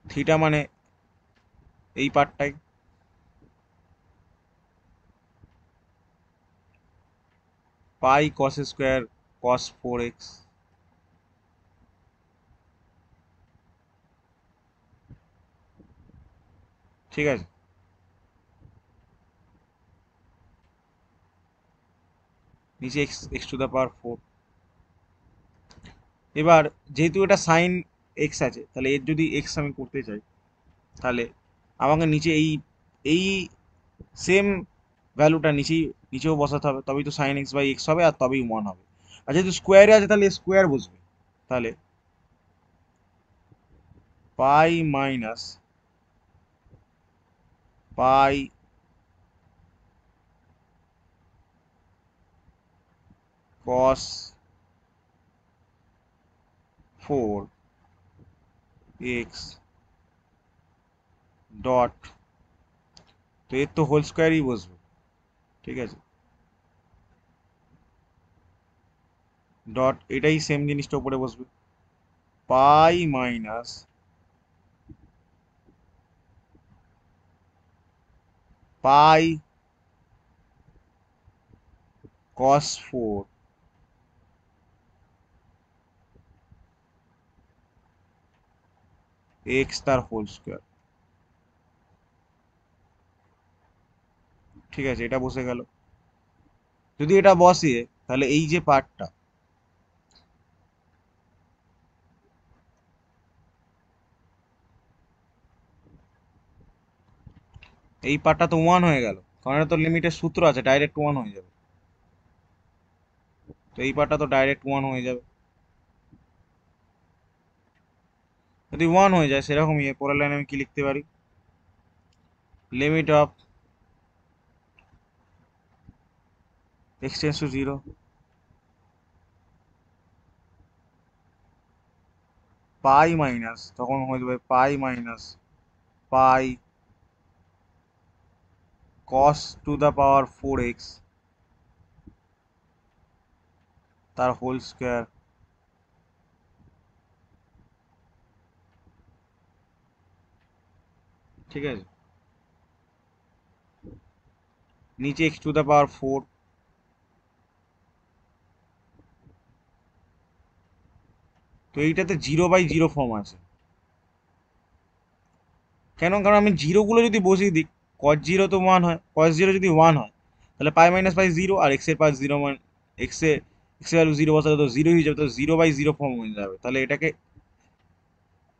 theta মানে এই পার্টটাই পাই কস স্কোয়ার কস 4x। ঠিক আছে, নিচে x x to the power 4। এবার যেহেতু এটা সাইন এক্স আছে, তাহলে এর যদি এক্স আমি করতে চাই, তাহলে আমাকে নিচে এই এই সেম ভ্যালুটা নিচেও বসাতে হবে, তবেই তো সাইন এক্স বাই এক্স হবে, আর তবেই 1 হবে। আর যেহেতু স্কোয়ারে আছে তাহলে স্কোয়ার বসবে, তাহলে পাই মাইনাস পাই কস 4x ডট, তো এর তো হোল স্কোয়ারই বসবে। ঠিক আছে, ডট এটাই সেম জিনিসটা উপরে বসবে, পাই মাইনাস পাই কস 4 এক্স তার হোল স্কোয়ার। ঠিক আছে, এটা বসে গেল। যদি এটা বসিয়ে, তাহলে এই যে পার্টটা, এই পার্টটা তো 1 হয়ে গেল, কারণ এটা তো লিমিটের সূত্র আছে, ডাইরেক্ট 1 হয়ে যাবে। তো এই পার্টটা তো ডাইরেক্ট 1 হয়ে যাবে। যদি 1 হয়ে যায়, সেরকমই পরের লাইনে আমি কি লিখতে পারি, limit of x tends to zero pi minus, তখন হয়ে যাবে pi minus pi cos to the power 4x তার হোল স্কোয়ার। ঠিক আছে, নিচে এক্স টু দ্য পাওয়ার 4। তো এইটাতে 0/0 ফর্ম আছে, কেন, কারণ আমি জিরোগুলো যদি বসিয়ে দিই, কস জিরো তো 1 হয়, কস জিরো যদি 1 হয়, তাহলে পাই মাইনাস পাই 0, আর এক্স এর পাওয়ার 0 মানে এক্স এর এক্স এর ভ্যালু জিরো বসালে তো জিরো হয়ে যাবে, তো জিরো বাই জিরো ফর্ম হয়ে যাবে। তাহলে এটাকে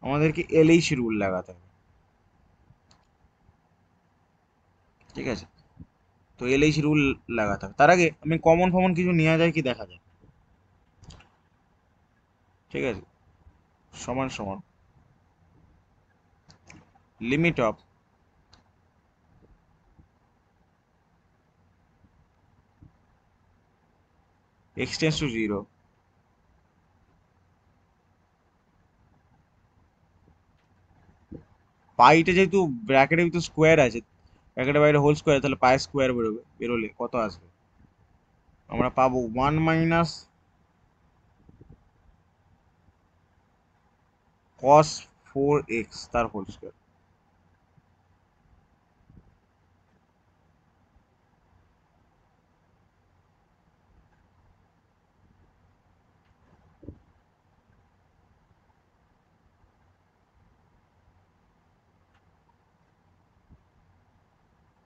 আমাদেরকে এলএইচ রুল লাগাতে হবে, ঠিক আছে? তো এলএইচ রুল লাগাতে হবে। তার আগে আমি কমন ফমন কিছু নেওয়া যায় কি দেখা যায়, ঠিক আছে? সমান সমান limit of x tends to zero, পাইটা যেহেতু ব্র্যাকেটের ভিতর স্কোয়ার আছে, ব্র্যাকেটের বাইরে হোল স্কোয়ার, তাহলে পাই স্কোয়ার বেরোবে, বেরোলে কত আসবে? আমরা পাবো one minus cos four x তার হোল স্কোয়ার।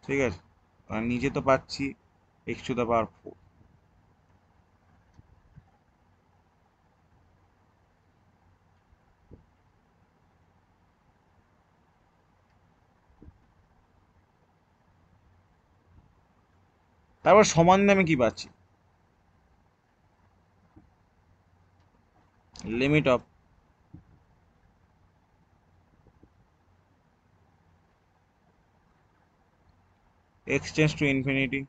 ঠিক আছে, আর নিচে তো পাচ্ছি x to the power four. তারপর সমান দিয়ে আমি কি পাচ্ছি? Limit of x tends to infinity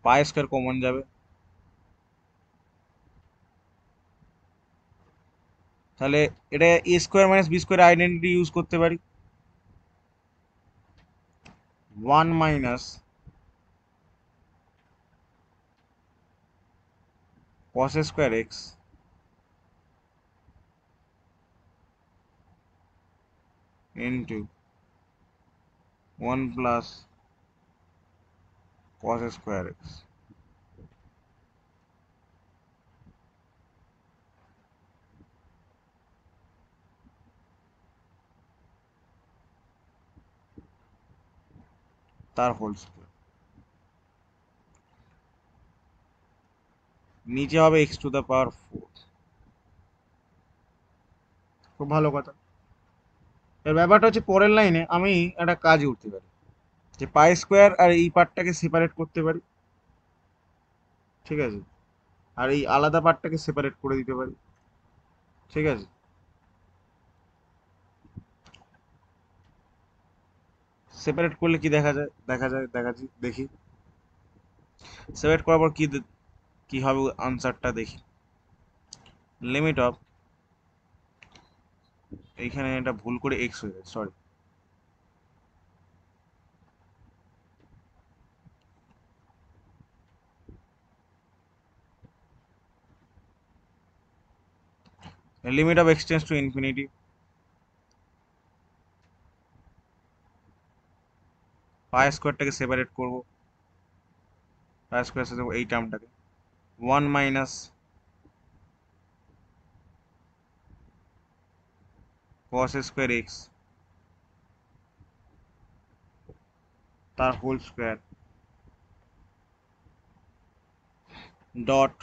pi square common যাবে, তাহলে এটা a square minus b square identity use করতে পারি। One minus cos square x into one plus cos square x. তার হোল স্কোয়ার। নিচে হবে x to the power four. খুব ভালো কথা। এর ব্যাপারটা হচ্ছে পরের লাইনে আমি একটা কাজ করতে পারি, যে পাই স্কোয়ার আর এই পার্টটাকে সেপারেট করতে পারি, ঠিক আছে? আর এই আলাদা পার্টটাকে সেপারেট করে দিতে পারি, ঠিক আছে? সেপারেট করলে কি দেখা যায়, দেখাচ্ছি দেখি। সেপারেট করার পর কি হবে আনসারটা দেখি। লিমিট অফ, এইখানে এটা ভুল করে এক্স হয়ে গেছে, sorry. Limit of x tends to infinity, pi স্কোয়ারটাকে সেপারেট করবো, পাই স্কোয়ার সাথে এই টার্মটাকে, one minus cos square x তার হোল স্কোয়ার ডট,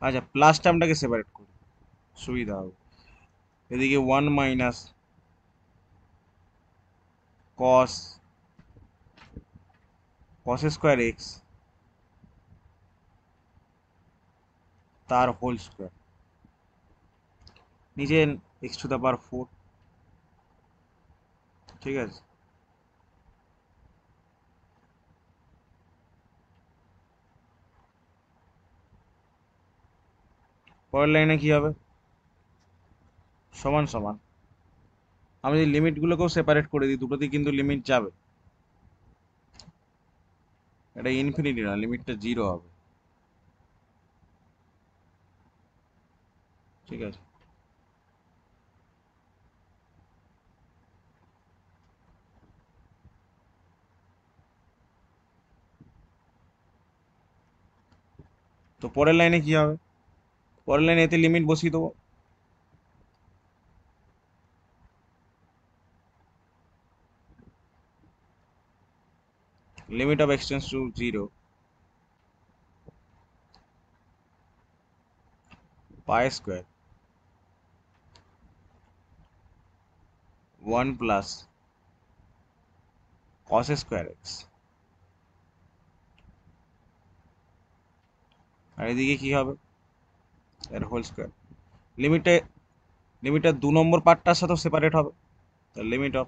আচ্ছা প্লাস টার্মটাকে সেপারেট করি, সুবিধা হবে। এদিকে one minus cos cos square x তার হোল স্কোয়ার, নিচে x to the power four, ঠিক আছে? পরের লাইনে কি হবে? সমান সমান, আমি যদি লিমিটগুলোকেও সেপারেট করে দিই, দুটোতেই কিন্তু লিমিট যাবে, এটা ইনফিনিটি না, লিমিটটা জিরো হবে, ঠিক আছে? তো পরের লাইনে কি হবে? পরের লাইনে এতে লিমিট বসিয়ে দেবো, limit of x tends to 0 pi square 1 plus cos square x, আর এদিকে কি হবে এর হোল স্কয়ার। লিমিটটা 2 নম্বর পার্টটার সাথে সেপারেট হবে, তার limit of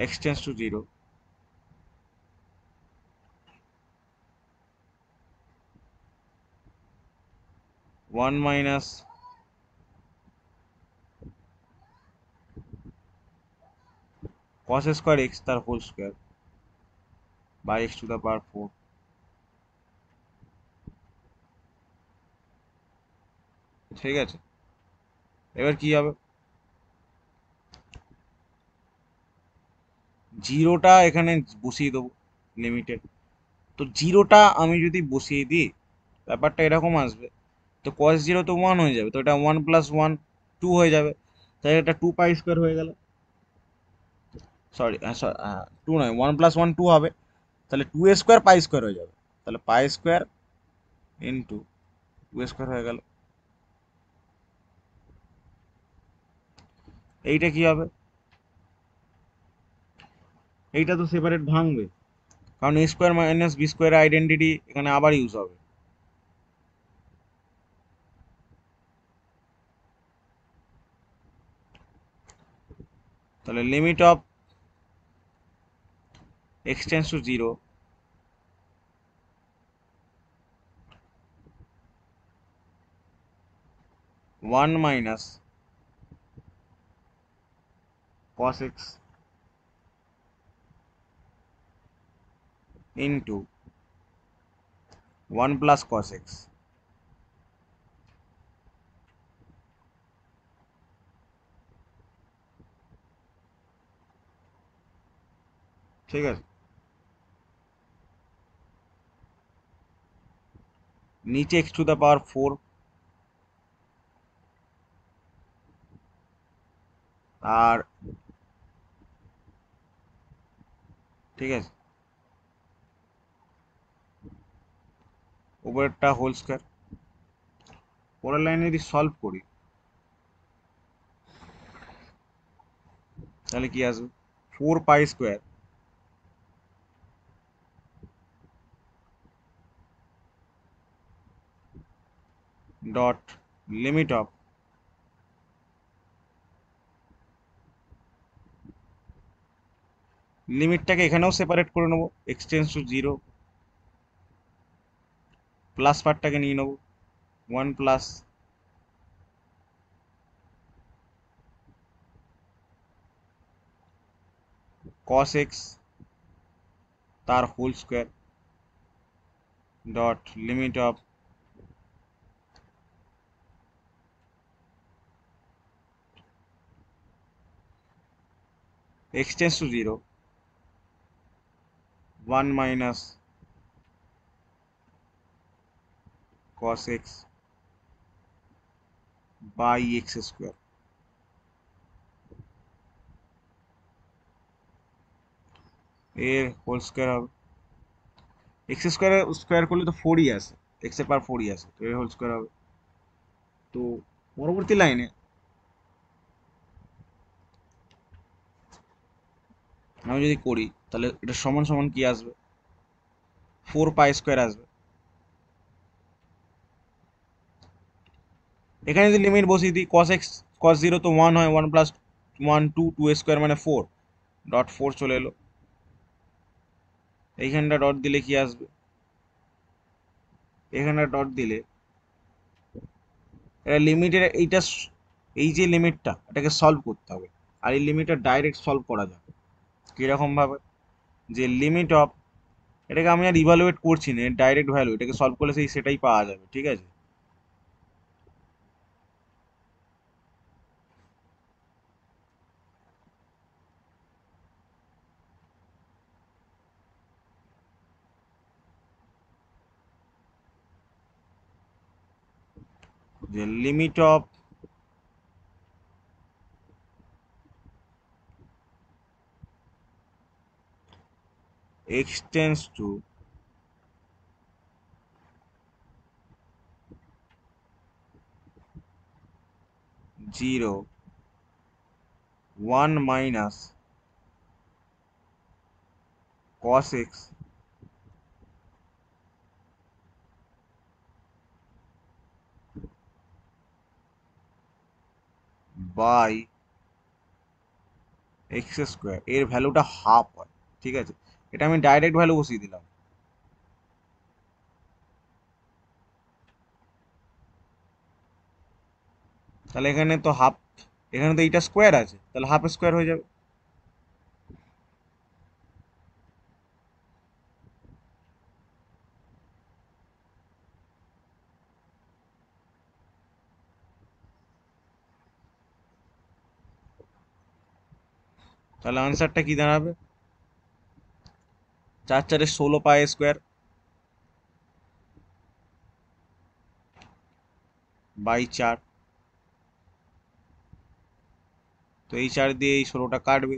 x tends to 0 1 minus cos square x তার whole square by x to the power 4। ঠিক আছে, এবার কি হবে, জিরোটা এখানে বসিয়ে দেবো লিমিটে। তো জিরোটা আমি যদি বসিয়ে দিই ব্যাপারটা এরকম আসবে, তো cos 0 তো 1 হয়ে যাবে, তো এটা 1 প্লাস 1 2 হয়ে যাবে, তাই এটা 2 পাই স্কোয়ার হয়ে গেল। সরি 2 নয়, 1 প্লাস 1 2 হবে, তাহলে 2 স্কোয়ার পাই স্কোয়ার হয়ে যাবে, তাহলে পাই স্কোয়ার ইন্টু 2 স্কোয়ার হয়ে গেল। এইটা কি হবে, এইটা তো সেপারেট ভাঙবে, কারণ a square minus b square identity এখানে আবার ইউজ হবে। তাহলে limit of x tends to 0 1 minus cos x into 1 plus cos x। ঠিক আছে, নিচে x টু দা পাওয়ার 4 আর ঠিক আছে উপরেরটা হোল স্কোয়ার। পরের লাইনে যদি সলভ করি তাহলে কি আসবে, 4 pi square dot limit of লিমিটটাকে এখানেও সেপারেট করে নেবো, x টেন্স টু 0 প্লাস পার্টটাকে নিয়ে নেবো 1 প্লাস cos x তার whole square dot limit of x tends to 0 1 minus cos x by x square। এর হোল স্কোয়ার হবে, এক্স স্কোয়ার করলে তো 4ই আসে, এক্স এর পাওয়ার 4ই আসে, তো এর হোল স্কোয়ার হবে। তো পরবর্তী লাইনে আমি যদি করি তাহলে এটা সমান সমান কি আসবে, 4 পাই স্কোয়ার আসবে। এখানে যদি লিমিট বসিয়ে দিই cos x cos 0 তো 1 হয়, 1 প্লাস 1 2 2 স্কোয়ার মানে 4 ডট 4 চলে এলো, এইখানটা ডট দিলে কি আসবে, এখানে ডট দিলে এটা লিমিটের এইটা এই যে লিমিটটা এটাকে সলভ করতে হবে, আর এই লিমিটটা ডাইরেক্ট সলভ করা যাবে কিরকম ভাবে, যে লিমিট অফ, এটাকে আমি আর ইভালুয়েট করছি না, ডাইরেক্ট ভ্যালু, এটাকে সলভ করলে সেটাই পাওয়া যাবে। ঠিক আছে, যে limit of x tends to 0, 1 minus cos x by x square, এর ভ্যালুটা হাফ হয়। ঠিক আছে, এটা আমি ডাইরেক্ট ভ্যালু বসিয়ে দিলাম। তাহলে এখানে তো হাফ, এখানে তো এইটা স্কোয়ার আছে, তাহলে হাফ স্কোয়ার হয়ে যাবে। তাহলে আনসারটা কি দাঁড়াবে? 4 4 16 পাই স্কোয়ার বাই 4। তো এই 4 দিয়ে এই 16টা কাটবে,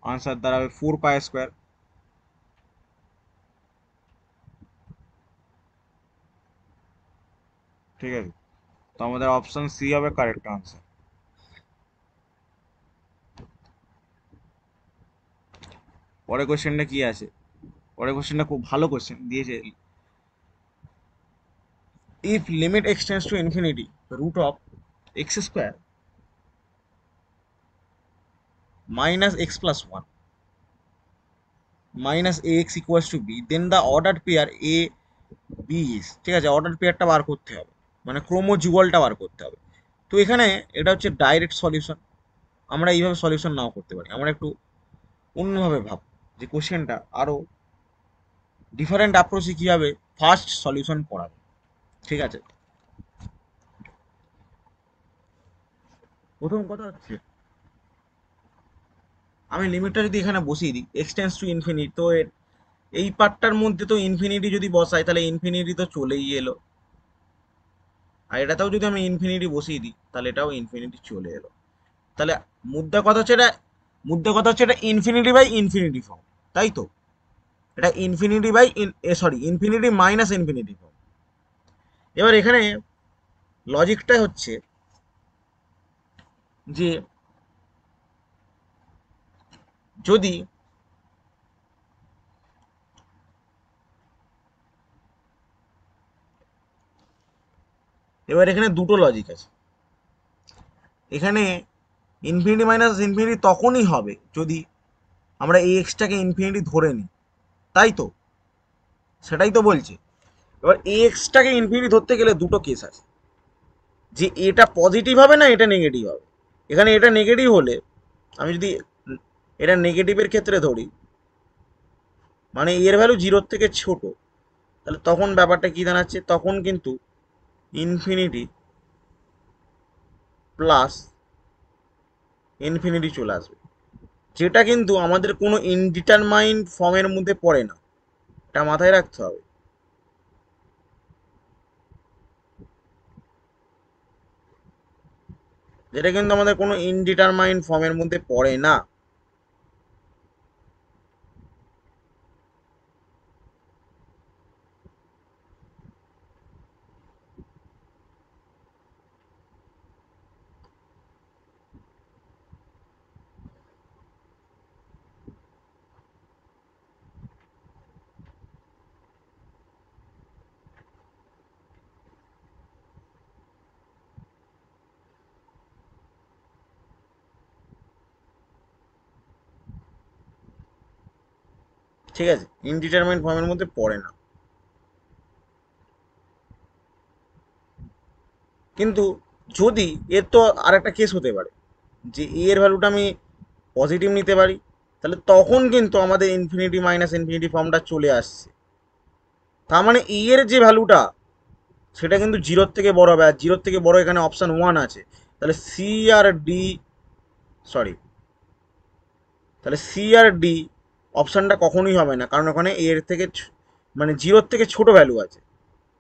আনসার দাঁড়াবে 4 পাই স্কোয়ার। ঠিক আছে, তো আমাদের অপশন সি হবে কারেক্ট আনসার। পরের কোশ্চেনটা কি আছে? পরের কোশ্চেনটা খুব ভালো কোশ্চেন দিয়েছে। If limit x tends to infinity root of x square minus x plus 1 minus ax equals to b, then the ordered pair a b is, ঠিক আছে, অর্ডার পেয়ারটা বার করতে হবে, মানে ক্রোমোযুগলটা বার করতে হবে। তো এখানে এটা হচ্ছে ডাইরেক্ট সলিউশন, আমরা এইভাবে সলিউশন নাও করতে পারি, আমরা একটু অন্যভাবে ভাব যে কোশ্চেনটা আরো ডিফারেন্ট অ্যাপ্রোচে কিভাবে ফার্স্ট সলিউশন করাবে। ঠিক আছে, প্রথম কথা হচ্ছে আমি লিমিটটা যদি এখানে বসিয়ে দিই এক্সটেন্স টু ইনফিনিটি, তো এই পার্টটার মধ্যে তো ইনফিনিটি যদি বসাই তাহলে ইনফিনিটি তো চলেই এলো, আর এটাতেও যদি আমি ইনফিনিটি বসিয়ে দিই তাহলে এটাও ইনফিনিটি চলে এলো। তাহলে মুদ্রা কথা হচ্ছে এটা, মুদ্রা কথা হচ্ছে এটা ইনফিনিটি বাই ইনফিনিটি ফর্ম, তাই তো? এটা infinity by sorry infinity minus infinity form. এবার এখানে লজিকটা হচ্ছে যে যদি এবার এখানে দুটো লজিক আছে। এখানে ইনফিনিটি মাইনাস ইনফিনিটি তখনই হবে যদি আমরা এই এক্সটাকে ইনফিনিটি ধরে নিই, তাই তো? সেটাই তো বলছে। এবার এই এক্সটাকে ইনফিনিটি ধরতে গেলে দুটো কেস আছে, যে এটা পজিটিভ হবে না এটা নেগেটিভ হবে। এখানে এটা নেগেটিভ হলে, আমি যদি এটা নেগেটিভের ক্ষেত্রে ধরি, মানে এর ভ্যালু 0 থেকে ছোট, তাহলে তখন ব্যাপারটা কি দাঁড়াচ্ছে, তখন কিন্তু ইনফিনিটি প্লাস ইনফিনিটি চলে আসবে, যেটা কিন্তু আমাদের কোনো ইনডিটারমাইন্ড ফর্মের মধ্যে পড়ে না, এটা মাথায় রাখতে হবে। যেটা কিন্তু আমাদের কোনো ইনডিটারমাইন্ড ফর্মের মধ্যে পড়ে না। ঠিক আছে, ইনডিটারমাইন্ড ফর্মের মধ্যে পড়ে না। কিন্তু যদি এর তো আর একটা কেস হতে পারে যে এর ভ্যালুটা আমি পজিটিভ নিতে পারি, তাহলে তখন কিন্তু আমাদের ইনফিনিটি মাইনাস ইনফিনিটি ফর্মটা চলে আসছে। তার মানে এর যে ভ্যালুটা সেটা কিন্তু 0 থেকে বড় হবে, আর 0 থেকে বড় এখানে অপশান 1 আছে। তাহলে সি আর ডি, সরি, তাহলে সি আর ডি অপশানটা কখনোই হবে না, কারণ ওখানে এর থেকে মানে 0 থেকে ছোট ভ্যালু আছে।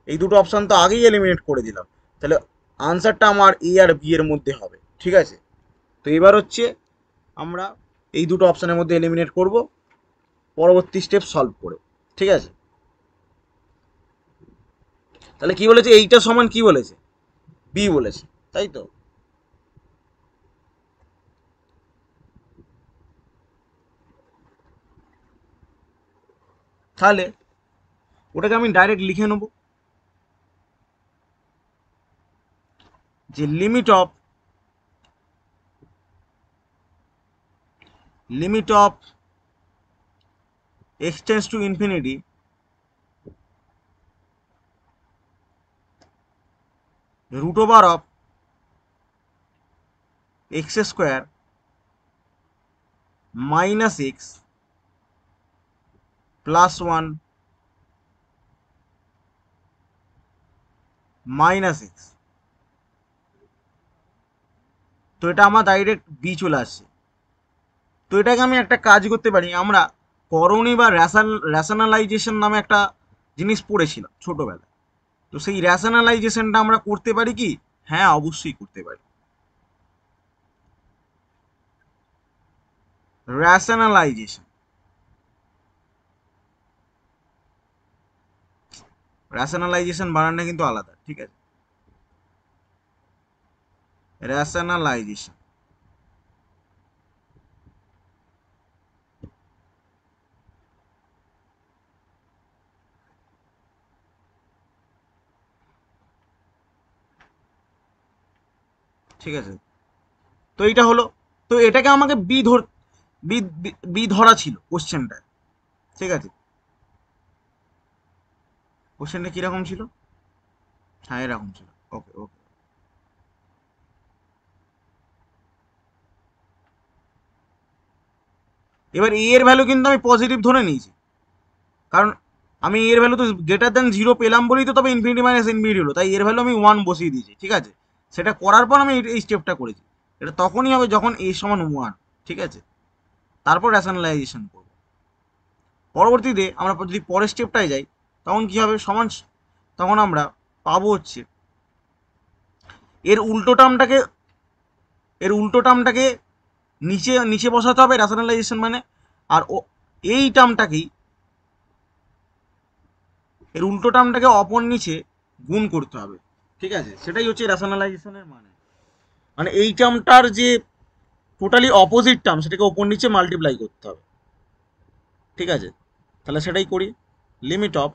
এই দুটো অপশান তো আগেই এলিমিনেট করে দিলাম, তাহলে আনসারটা আমার এ আর বি এর মধ্যে হবে। ঠিক আছে, তো এবার হচ্ছে আমরা এই দুটো অপশানের মধ্যে এলিমিনেট করব। পরবর্তী স্টেপ সলভ করে। ঠিক আছে, তাহলে কি বলেছে, এইটা সমান কি বলেছে, বি বলেছে, তাই তো। তাহলে ওটাকে আমি ডাইরেক্ট লিখে নেব যে limit of x tends to infinity root over of x square minus x plus one minus x. তো এটা আমার ডাইরেক্ট বি চলে আসছে। তো এটাকে আমি একটা কাজ করতে পারি, আমরা করণী বা র্যাশনালাইজেশন নামে একটা জিনিস পড়েছিলাম ছোটবেলায়। তো সেই র্যাশনালাইজেশনটা আমরা করতে পারি কি? হ্যাঁ, অবশ্যই করতে পারি। র্যাশনালাইজেশন, র্যাশনালাইজেশন বানানটা কিন্তু আলাদা, ঠিক আছে। র্যাশনালাইজেশন, ঠিক আছে। তো এইটা হলো, তো এটাকে আমাকে বি বি ধরা ছিল কোশ্চেনটা, ঠিক আছে। কোশ্চেনটা কিরকম ছিল? হ্যাঁ, এরকম ছিল। ওকে ওকে। এবার এ এর ভ্যালু কিন্তু আমি পজিটিভ ধরে নিয়েছি, কারণ আমি এর ভ্যালু তো গ্রেটার দেন জিরো পেলাম বলেই তো তবে ইনফিনিটি মাইনাস ইনফিনিটি হলো, তাই এর ভ্যালু আমি ওয়ান বসিয়ে দিয়েছি, ঠিক আছে। সেটা করার পর আমি এই স্টেপটা করেছি। এটা তখনই হবে যখন এ সমান ওয়ান, ঠিক আছে। তারপর র্যাশনালাইজেশন করব। পরবর্তীতে আমরা যদি পরের স্টেপটায় যাই, তখন কি হবে, সমান, তখন আমরা পাবো হচ্ছে এর উল্টো টার্মটাকে, এর উল্টো টার্মটাকে নিচে নিচে বসাতে হবে র্যাশনালাইজেশন মানে, আর ও এই টার্মটাকেই, এর উল্টো টার্মটাকে অপর নিচে গুণ করতে হবে, ঠিক আছে। সেটাই হচ্ছে র্যাশনালাইজেশনের মানে, মানে এই টার্মটার যে টোটালি অপোজিট টার্ম সেটাকে ওপর নিচে মাল্টিপ্লাই করতে হবে, ঠিক আছে। তাহলে সেটাই করি। Limit of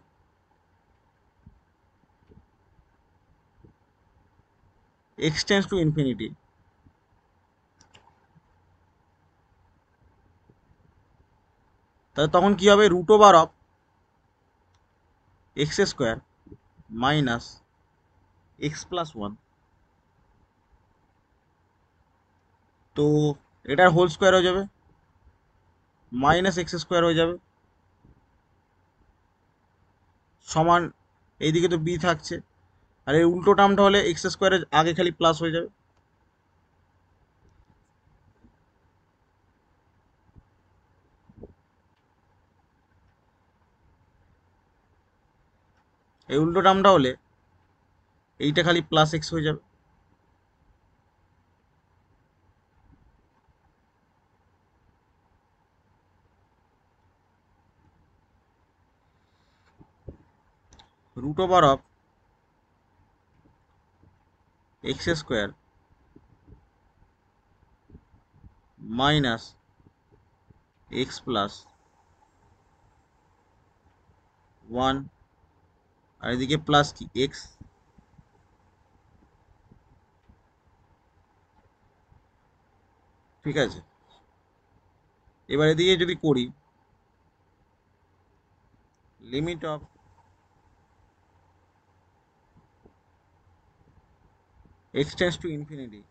x tends to infinity, তাহলে তখন কি হবে, root over of x square minus x plus one. তো এটার হোল স্কোয়ার হয়ে যাবে, মাইনাস এক্স স্কোয়ার হয়ে যাবে, সমান, এইদিকে তো বি থাকছে, আর এর উল্টো টার্মটা হলে এক্স স্কোয়ারের আগে খালি প্লাস হয়ে যাবে। এই উল্টো টার্মটা হলে এইটা খালি প্লাস এক্স হয়ে যাবে। Root over of x square minus x plus one, আর এদিকে প্লাস কি এক্স, ঠিক আছে। এবার এদিকে যদি করি, limit of x tends to infinity,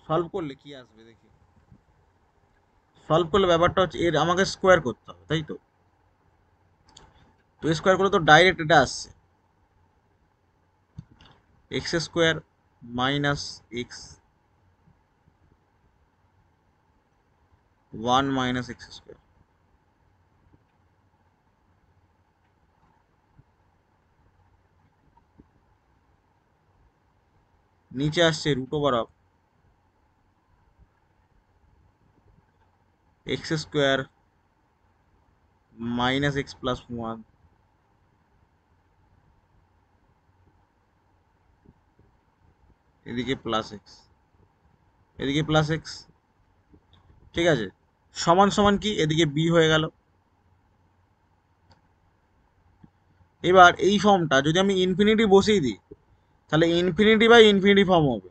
solve করলে কি আসবে দেখি। সলভ করলে ব্যাপারটা হচ্ছে এর আমাকে স্কোয়ার করতে হবে, তাই তো। তো স্কোয়ার করলে তো ডাইরেক্ট এটা আসছে, x square minus x one minus x square, নিচে আসছে root over of x square minus x plus one এদিকে প্লাস এক্স, এদিকে প্লাস এক্স, ঠিক আছে, সমান সমান কি এদিকে বি হয়ে গেল। এবার এই ফর্মটা যদি আমি ইনফিনিটি বসিয়ে দিই তাহলে ইনফিনিটি বাই ইনফিনিটি ফর্ম হবে,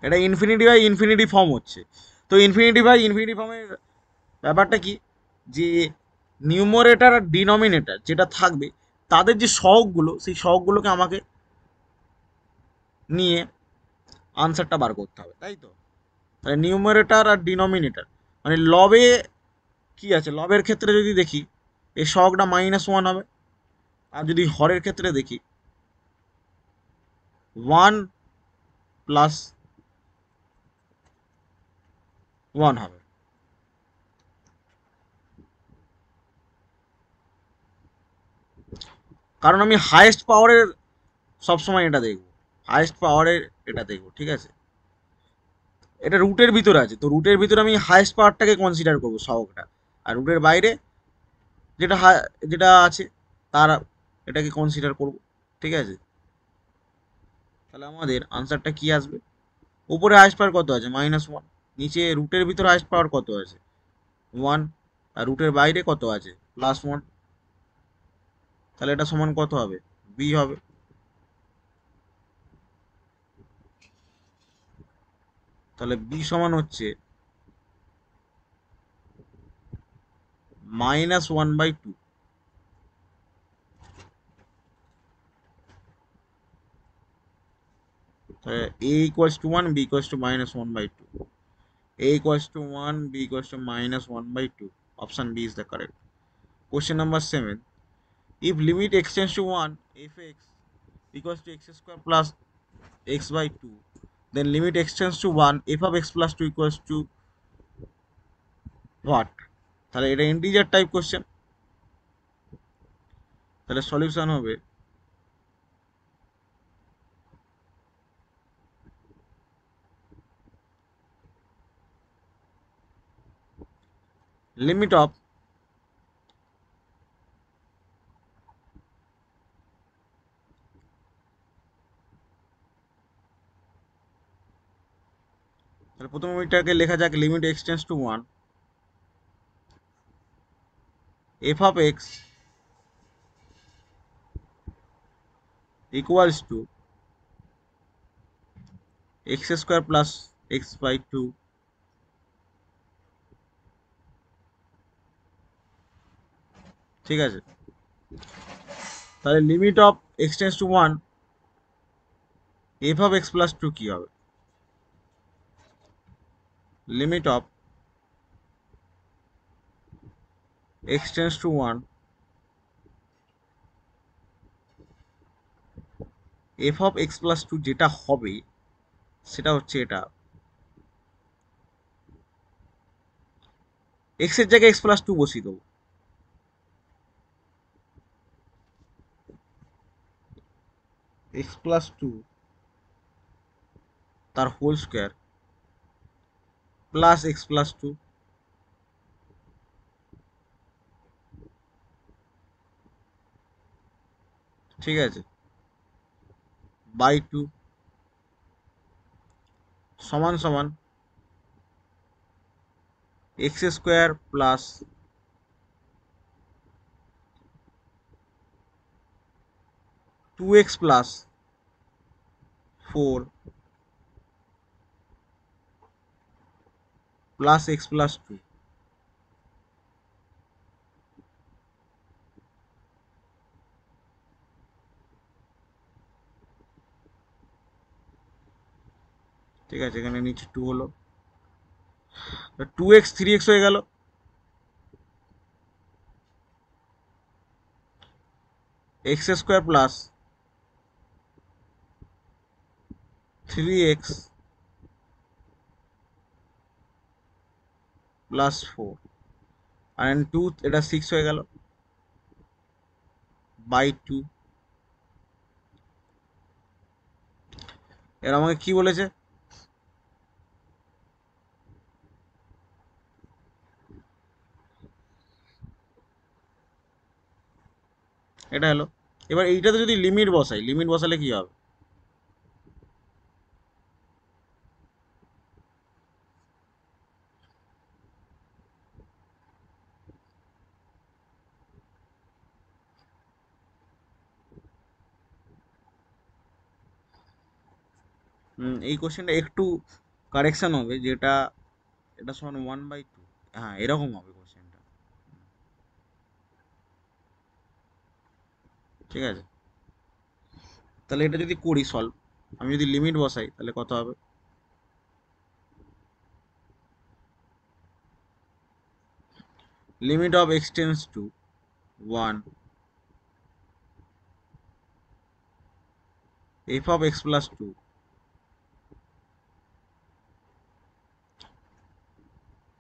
এটা ইনফিনিটি বাই ইনফিনিটি ফর্ম হচ্ছে। তো ইনফিনিটি বাই ইনফিনিটি ফর্মের ব্যাপারটা কি, যে নিউমারেটর আর ডিনোমিনেটর যেটা থাকবে তাদের যে সহগগুলো সেই সহগগুলোকে আমাকে নিয়ে আনসারটা বার করতে হবে, তাই তো। তাহলে নিউমারেটর আর ডিনোমিনেটর মানে লবে কি আছে, লবের ক্ষেত্রে যদি দেখি এই সহগটা -1 হবে, আর যদি হরের ক্ষেত্রে দেখি 1+1 হবে। কারণ আমি হাইয়েস্ট পাওয়ারের সবসময় এটা দেখব, হাইয়েস্ট পাওয়ারের এটা দেখব, ঠিক আছে। এটা রুটের ভিতরে আছে, তো রুটের ভিতরে আমি হাইয়েস্ট পাওয়ারটাকে কনসিডার করবো সহগটা, আর রুটের বাইরে যেটা যেটা আছে তার এটাকে কনসিডার করব, ঠিক আছে। তাহলে আমাদের আনসারটা কি আসবে, উপরে হাইয়েস্ট পাওয়ার কত আছে -1, নিচে রুটের ভিতরে হাইয়েস্ট পাওয়ার কত আছে 1, আর রুটের বাইরে কত আছে +1, তাহলে এটা সমান কত হবে, বি হবে। তাহলে বি সমান হচ্ছে -1/2। তাহলে a = 1, b = -1/2, a = 1, b = -1/2, option b is the correct. Question number 7, if limit x tends to 1 f(x) equals to x square plus x by 2, then limit x tends to 1 f of x plus 2 equals to what? তাহলে এটা integer type question, তাহলে solution হবে limit of তাহলে প্রথম ওইটাকে লেখা যাক, limit x tends two 1 f of x equals to x square plus x by 2, ঠিক আছে। তাহলে limit of x tends two 1 f of x plus 2 কি হবে, limit of x tends two 1 f of x plus 2 যেটা হবে সেটা হচ্ছে এটা, x এর জায়গায় x plus 2 বসিয়ে দেবো, x plus 2 তার whole square plus x plus 2, ঠিক আছে, বাই 2 সমান সমান x square plus 2x plus 4 plus x plus 2, ঠিক আছে। এখানে নিচে 2 হলো, 2x 3x হয়ে গেল, x square plus 3x plus 4 আর 2 এটা 6 হয়ে গেল বাই 2। এর আমাকে কি বলেছে, এটা হলো। এবার এইটাতে যদি লিমিট বসাই, লিমিট বসালে কি হবে? এই কোশ্চেনটা একটু কারেকশন হবে, যেটা এটা সমান 1/2, হ্যাঁ এরকম হবে কোশ্চেনটা। ঠিক আছে, তাহলে এটা যদি করি সলভ, আমি যদি লিমিট বসাই তাহলে কত হবে? Limit of x tends two 1 F of x plus 2।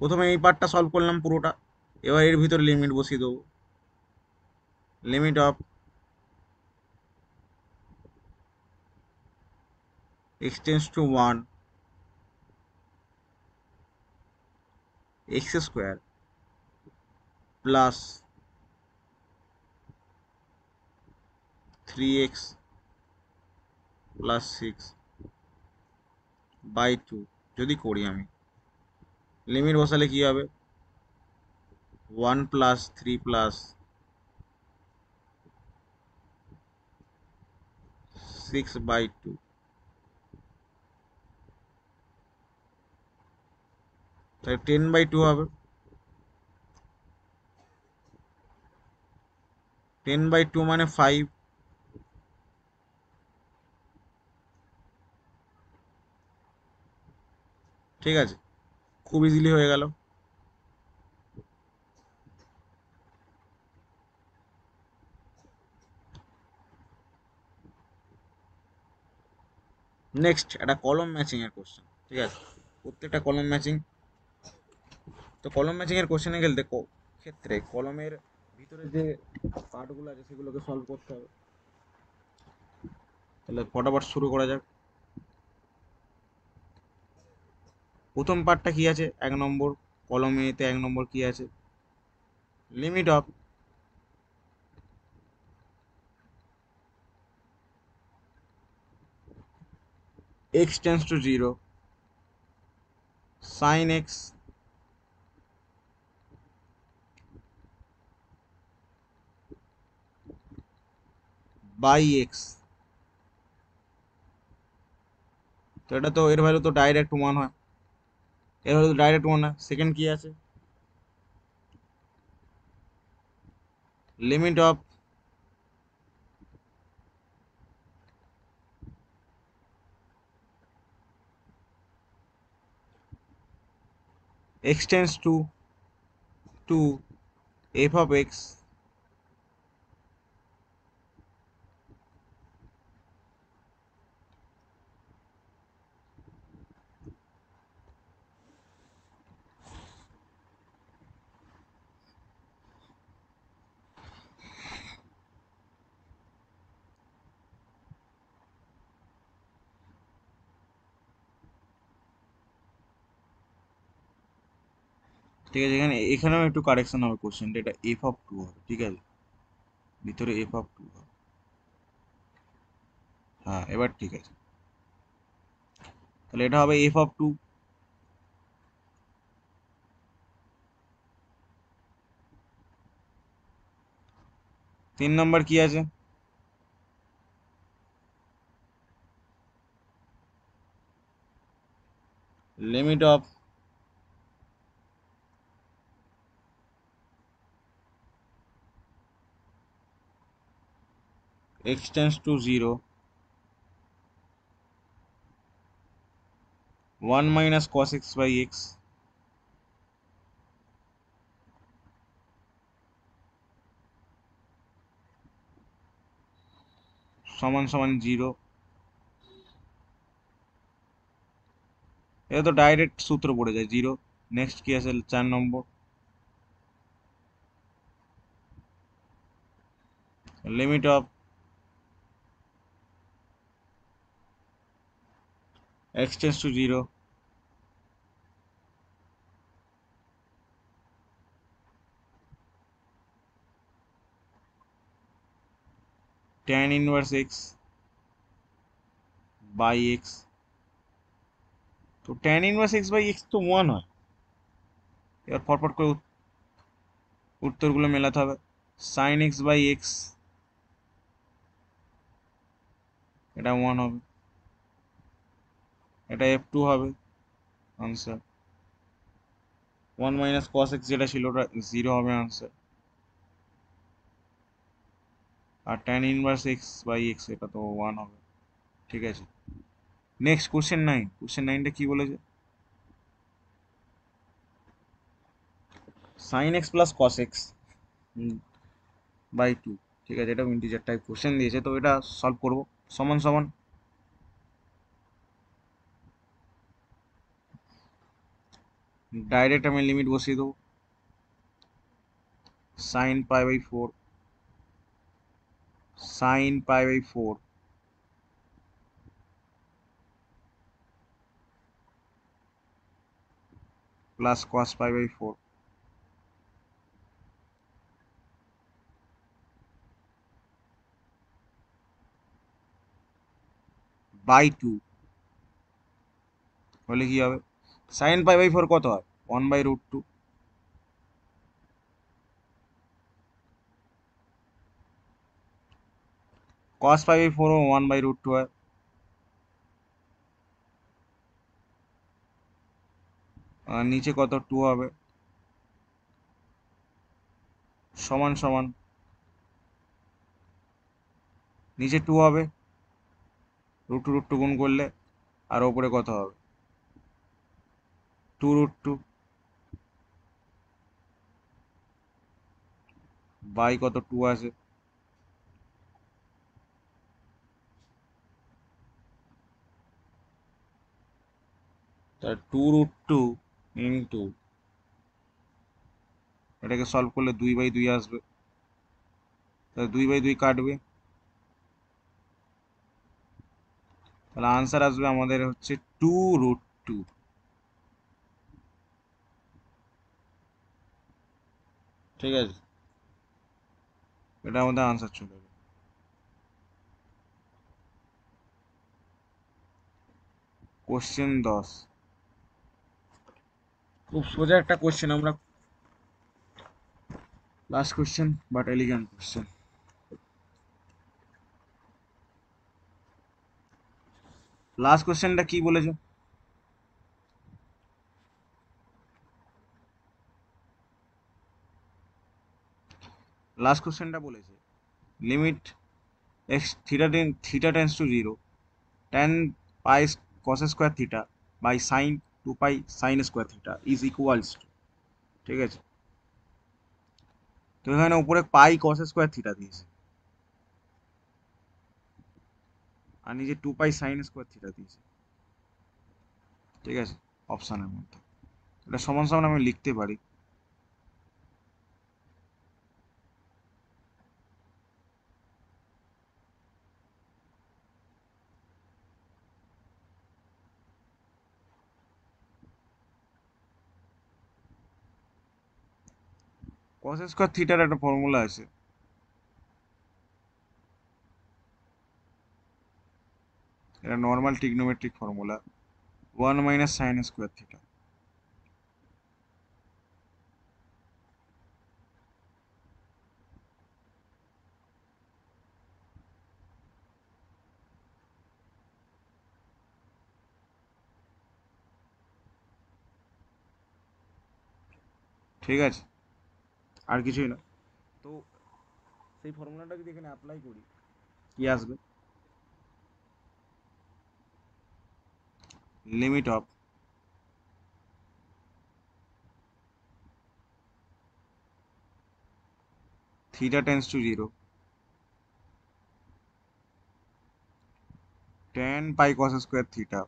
প্রথমে এই পার্টটা সলভ করলাম পুরোটা, এবার এর ভিতরে লিমিট বসিয়ে দেবো। Limit of x tends two 1 x square plus 3x plus 6/2। যদি করি আমি, লিমিট বসালে কি হবে? 1 প্লাস 3 প্লাস 6/2, তাই 10/2 হবে। 10/2 মানে 5। ঠিক আছে, খুব ইজিলি হয়ে গেল। নেক্সট একটা কলম ম্যাচিং এর কোশ্চেন। ঠিক আছে, প্রত্যেকটা কলম ম্যাচিং। তো কলম ম্যাচিং এর কোশ্চেনে গেলে ক্ষেত্রে কলমের ভিতরে যে পার্টগুলো আছে সেগুলোকে সলভ করতে হবে। তাহলে ফটাফট শুরু করা যাক। প্রথম পার্টটা কি আছে? 1 নম্বর কলমেতে 1 নম্বর কি আছে? Limit of x tends to 0 sine x by x. তো এটা তো এর ভ্যালু তো ডাইরেক্ট 1 হয়, এর ভ্যালু তো ডাইরেক্ট 1 হয়। সেকেন্ড কি আছে? Limit of x tends two 2 F of x. ঠিক আছে, এখানেও একটু কারেকশন হবে কোশ্চেনটা, এটা এফ অফ 2 হবে। ঠিক আছে, ভিতরে এফ অফ 2 হবে। হ্যাঁ এবার ঠিক আছে, তাহলে এটা হবে এফ অফ 2। 3 নম্বর কি আছে? Limit of x tends to 0 1 minus cos x by x সমান সমান 0। এটা তো ডাইরেক্ট সূত্র পড়ে যায় 0। নেক্সট কি আছে 4 number? Limit of x tends to 0 tan inverse x by x, তো tan inverse x by x তো 1 হয়। এবার ফটফট করে উত্তরগুলো মেলাতে হবে। সাইন এক্স বাই এক্স, এটা 1 হবে, এটা f2 হবে আনসার। 1 মাইনাস কস এক্স যেটা ছিল ওটা 0 হবে আনসার। আর tan inverse x by x এটা তো 1 হবে। ঠিক আছে, নেক্সট কোশ্চেন 9। কোশ্চেন 9টা কি বলেছে? Sine x plus cos x by 2। ঠিক আছে, এটা ইন্টিজার টাইপ কোশ্চেন দিয়েছে, তো এটা সলভ করব। সমান সমান ডাইরেক্ট আমি লিমিট বসিয়ে দেবো। Sine pi by 4, sine pi by 4 plus cos pi by 4 by 2 হলে কি হবে? সাইন পাই বাই 4 কত হয়? 1 by root 2। Cos pi by 4 ও 1 বাই রুট 2 হয়। আর নিচে কত 2 হবে, সমান সমান নিচে 2 হবে, রুট টু গুণ করলে, আর ওপরে কত হবে? 2 রুট 2 বাই কত 2 আছে, তার 2 রুট 2 ইন্টু, এটাকে সলভ করলে 2 বাই 2 আসবে, তাহলে 2 বাই 2 কাটবে, তাহলে আনসার আসবে আমাদের হচ্ছে 2 রুট 2। ঠিক আছে, এটা আমাদের আনসার চলে যাবে। কোশ্চেন 10, খুব সোজা একটা কোশ্চেন, আমরা last question but elegant question. Last কোশ্চেনটা কি বলেছে? লাস্ট কোশ্চেনটা বলেছে limit x theta tends to 0 tan pi cos square theta by sine 2 pi sine square theta is equals to. ঠিক আছে, তো এখানে উপরে পাই কস স্কোয়ার থিটা দিয়েছে, আর নিচে 2 পাই সাইন স্কোয়ার থিটা দিয়েছে। ঠিক আছে, অপশানের মধ্যে এটা সমান সমান আমি লিখতে পারি। কস স্কোয়ার থিটার একটা ফর্মুলা আছে, এটা normal trigonometric formula, 1 minus sine square theta. ঠিক আছে, আর কিছুই না। তো সেই ফর্মুলাটা যদি এখানে অ্যাপ্লাই করি কি আসবে? Limit of theta tends to 0 tan pi cos square theta.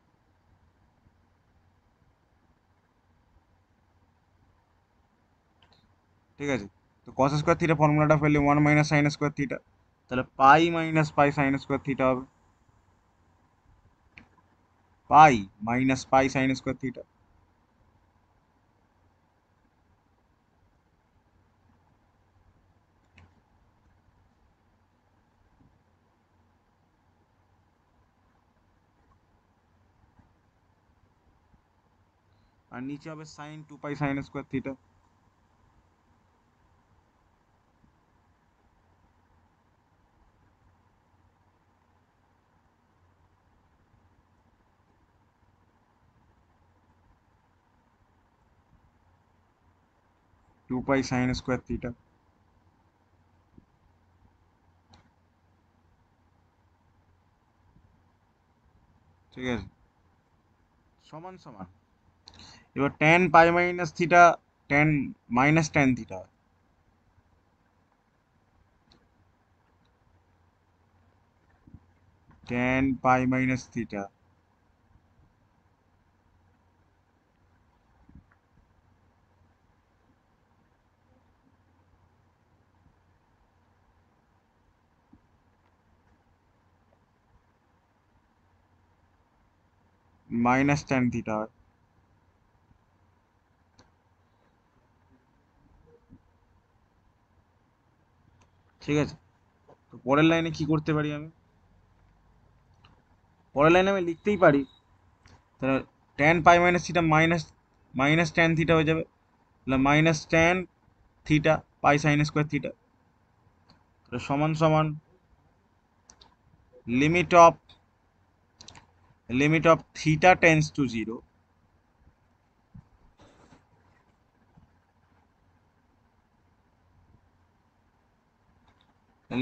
ঠিক আছে, তো কস স্কোয়ার থিটা ফর্মুলাটা ফেললে 1 মাইনাস সাইন স্কোয়ার থিটা, তাহলে pi minus pi sine square theta হবে, pi minus pi sine square theta. আর নিচে হবে sine 2 pi sine square theta. Two pi sine square theta. ঠিক আছে, সমান সমান। এবার tan pi minus theta, tan minus tan theta, tan pi minus theta minus tan theta হয়। ঠিক আছে, তো পরের লাইনে কি করতে পারি আমি? পরের লাইনে আমি লিখতেই পারি, তাহলে tan pi minus theta minus minus tan theta হয়ে যাবে, তাহলে মাইনাস ট্যান থিটা পাই সাইন স্কোয়ার থিটা, তাহলে সমান সমান limit of theta tends to zero,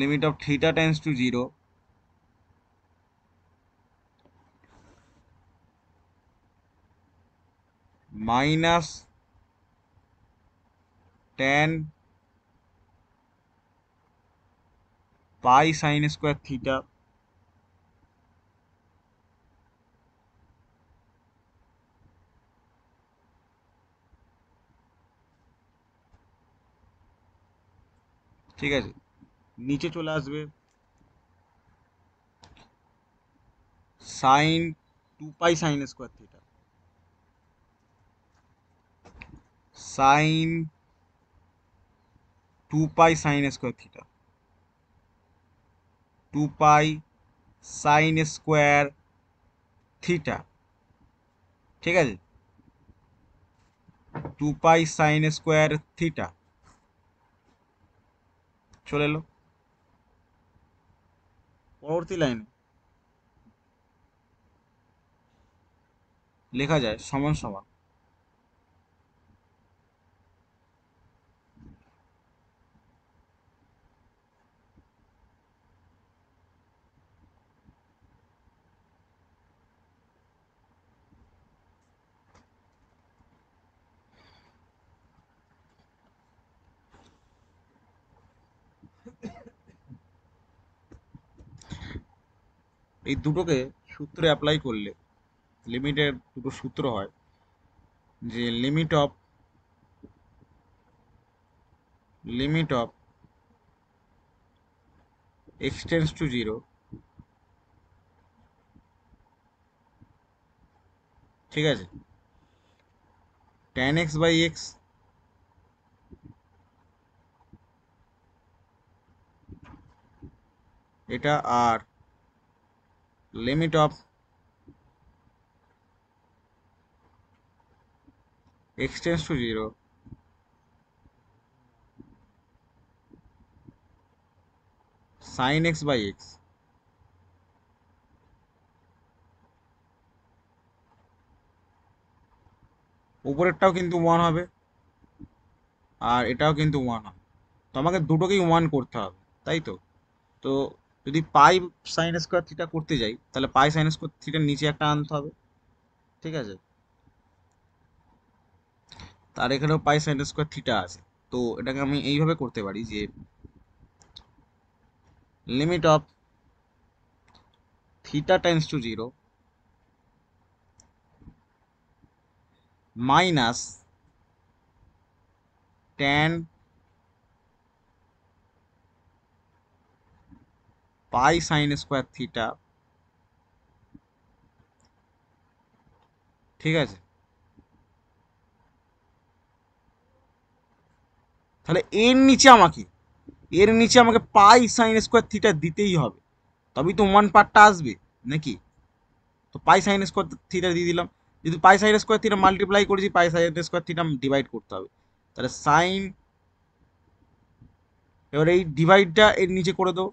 limit of theta tends to zero minus tan pi sine square theta ঠিক আছে, নিচে চলে আসবে sign 2 pi sine square theta, sign 2 pi sine square theta, 2 pi sine square theta. ঠিক আছে, 2 pi sine square theta চলে এলো। পরবর্তী লাইনে লেখা যায় সমান সমান এই দুটোকে সূত্রে অ্যাপ্লাই করলে লিমিটের দুটো সূত্র হয়, যে limit of x tends to zero, ঠিক আছে, ট্যান এক্স বাই এক্স এটা, আর limit of x tends to zero sine x by x. উপরেরটাও কিন্তু ওয়ান হবে আর এটাও কিন্তু ওয়ান হবে, তো আমাকে দুটোকেই ওয়ান করতে হবে, তাই তো। তো যদি পাই সাইন স্কোয়ার থিটা করতে যাই, তাহলে পাই সাইন স্কোয়ার থিটার নিচে একটা আনতে হবে। ঠিক আছে, তার এখানেও পাই সাইন স্কোয়ার থিটা আছে, তো এটাকে আমি এইভাবে করতে পারি যে limit of theta tends to zero minus tan pi sine square theta. ঠিক আছে, তাহলে এর নিচে আমাকে পাই সাইন স্কোয়ার থিটা দিতেই হবে, তবেই তো ওয়ান পার্টটা আসবে নাকি। তো পাই সাইন স্কোয়ার থিটা দিয়ে দিলাম, যদি পাই সাইন স্কোয়ার থিটা মাল্টিপ্লাই করেছি পাই সাইন স্কোয়ার থিটা ডিভাইড করতে হবে, তাহলে সাইন, এবার এই ডিভাইডটা এর নিচে করে দেবো,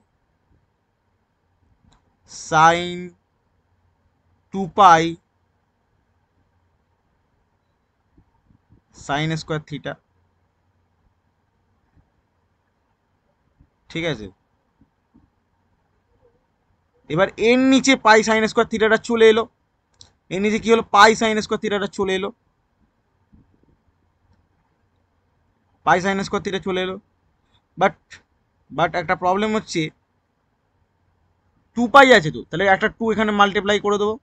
sign 2 pi sine square theta, ঠিক আছে। এবার এর নিচে পাই সাইন স্কোয়ার থিটাটা চলে এলো, এর নিচে কি হলো, পাই সাইন স্কোয়ার থিটাটা চলে এলো, পাই সাইন স্কোয়ার থিটা চলে এলো। বাট বাট একটা প্রবলেম হচ্ছে 2 পাই আছে, তো তাহলে একটা 2 এখানে মাল্টিপ্লাই করে দেবো,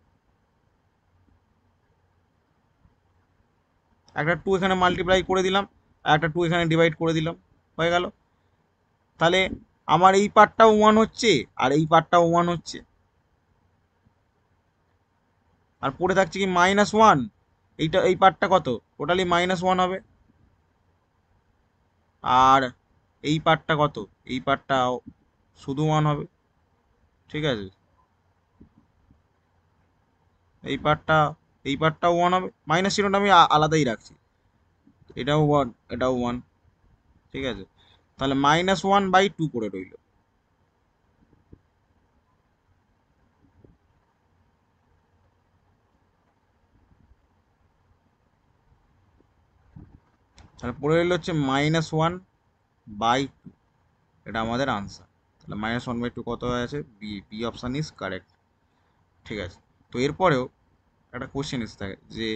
একটা 2 এখানে মাল্টিপ্লাই করে দিলাম, আর একটা 2 এখানে ডিভাইড করে দিলাম, হয়ে গেল। তাহলে আমার এই পার্টটাও 1 হচ্ছে আর এই পার্টটাও 1 হচ্ছে, আর পড়ে থাকছে কি -1, এইটা এই পার্টটা কত, টোটালি -1 হবে, আর এই পার্টটা কত, এই পার্টটাও শুধু 1 হবে, ঠিক আছে। এই পার্টটা, এই পার্টটাও 1 হবে, মাইনাস চিহ্নটা আমি আলাদাই রাখছি, এটাও 1 এটাও 1, ঠিক আছে। তাহলে -1/2 করে রইল। তাহলে পড়ে রইল হচ্ছে -1/2, এটা আমাদের আনসার। তাহলে -1/2 কত হয়ে আছে, B, B option is correct, ঠিক আছে। তো এরপরেও একটা কোশ্চেন এসে থাকে যে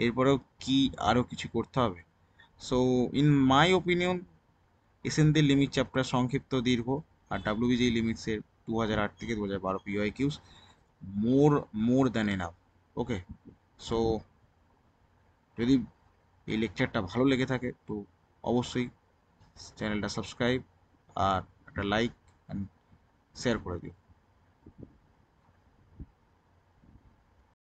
এরপরেও কি আরও কিছু করতে হবে। সো ইন মাই ওপিনিয়ন এসএনদের লিমিট চ্যাপ্টার সংক্ষিপ্ত দীর্ঘ, আর ডাব্লিউবিজি লিমিটসের 2008 থেকে 2012 PYQs more more than enough. Okay, so যদি এই লেকচারটা ভালো লেগে থাকে তো অবশ্যই চ্যানেলটা সাবস্ক্রাইব আর একটা লাইক অ্যান্ড শেয়ার করে দিও।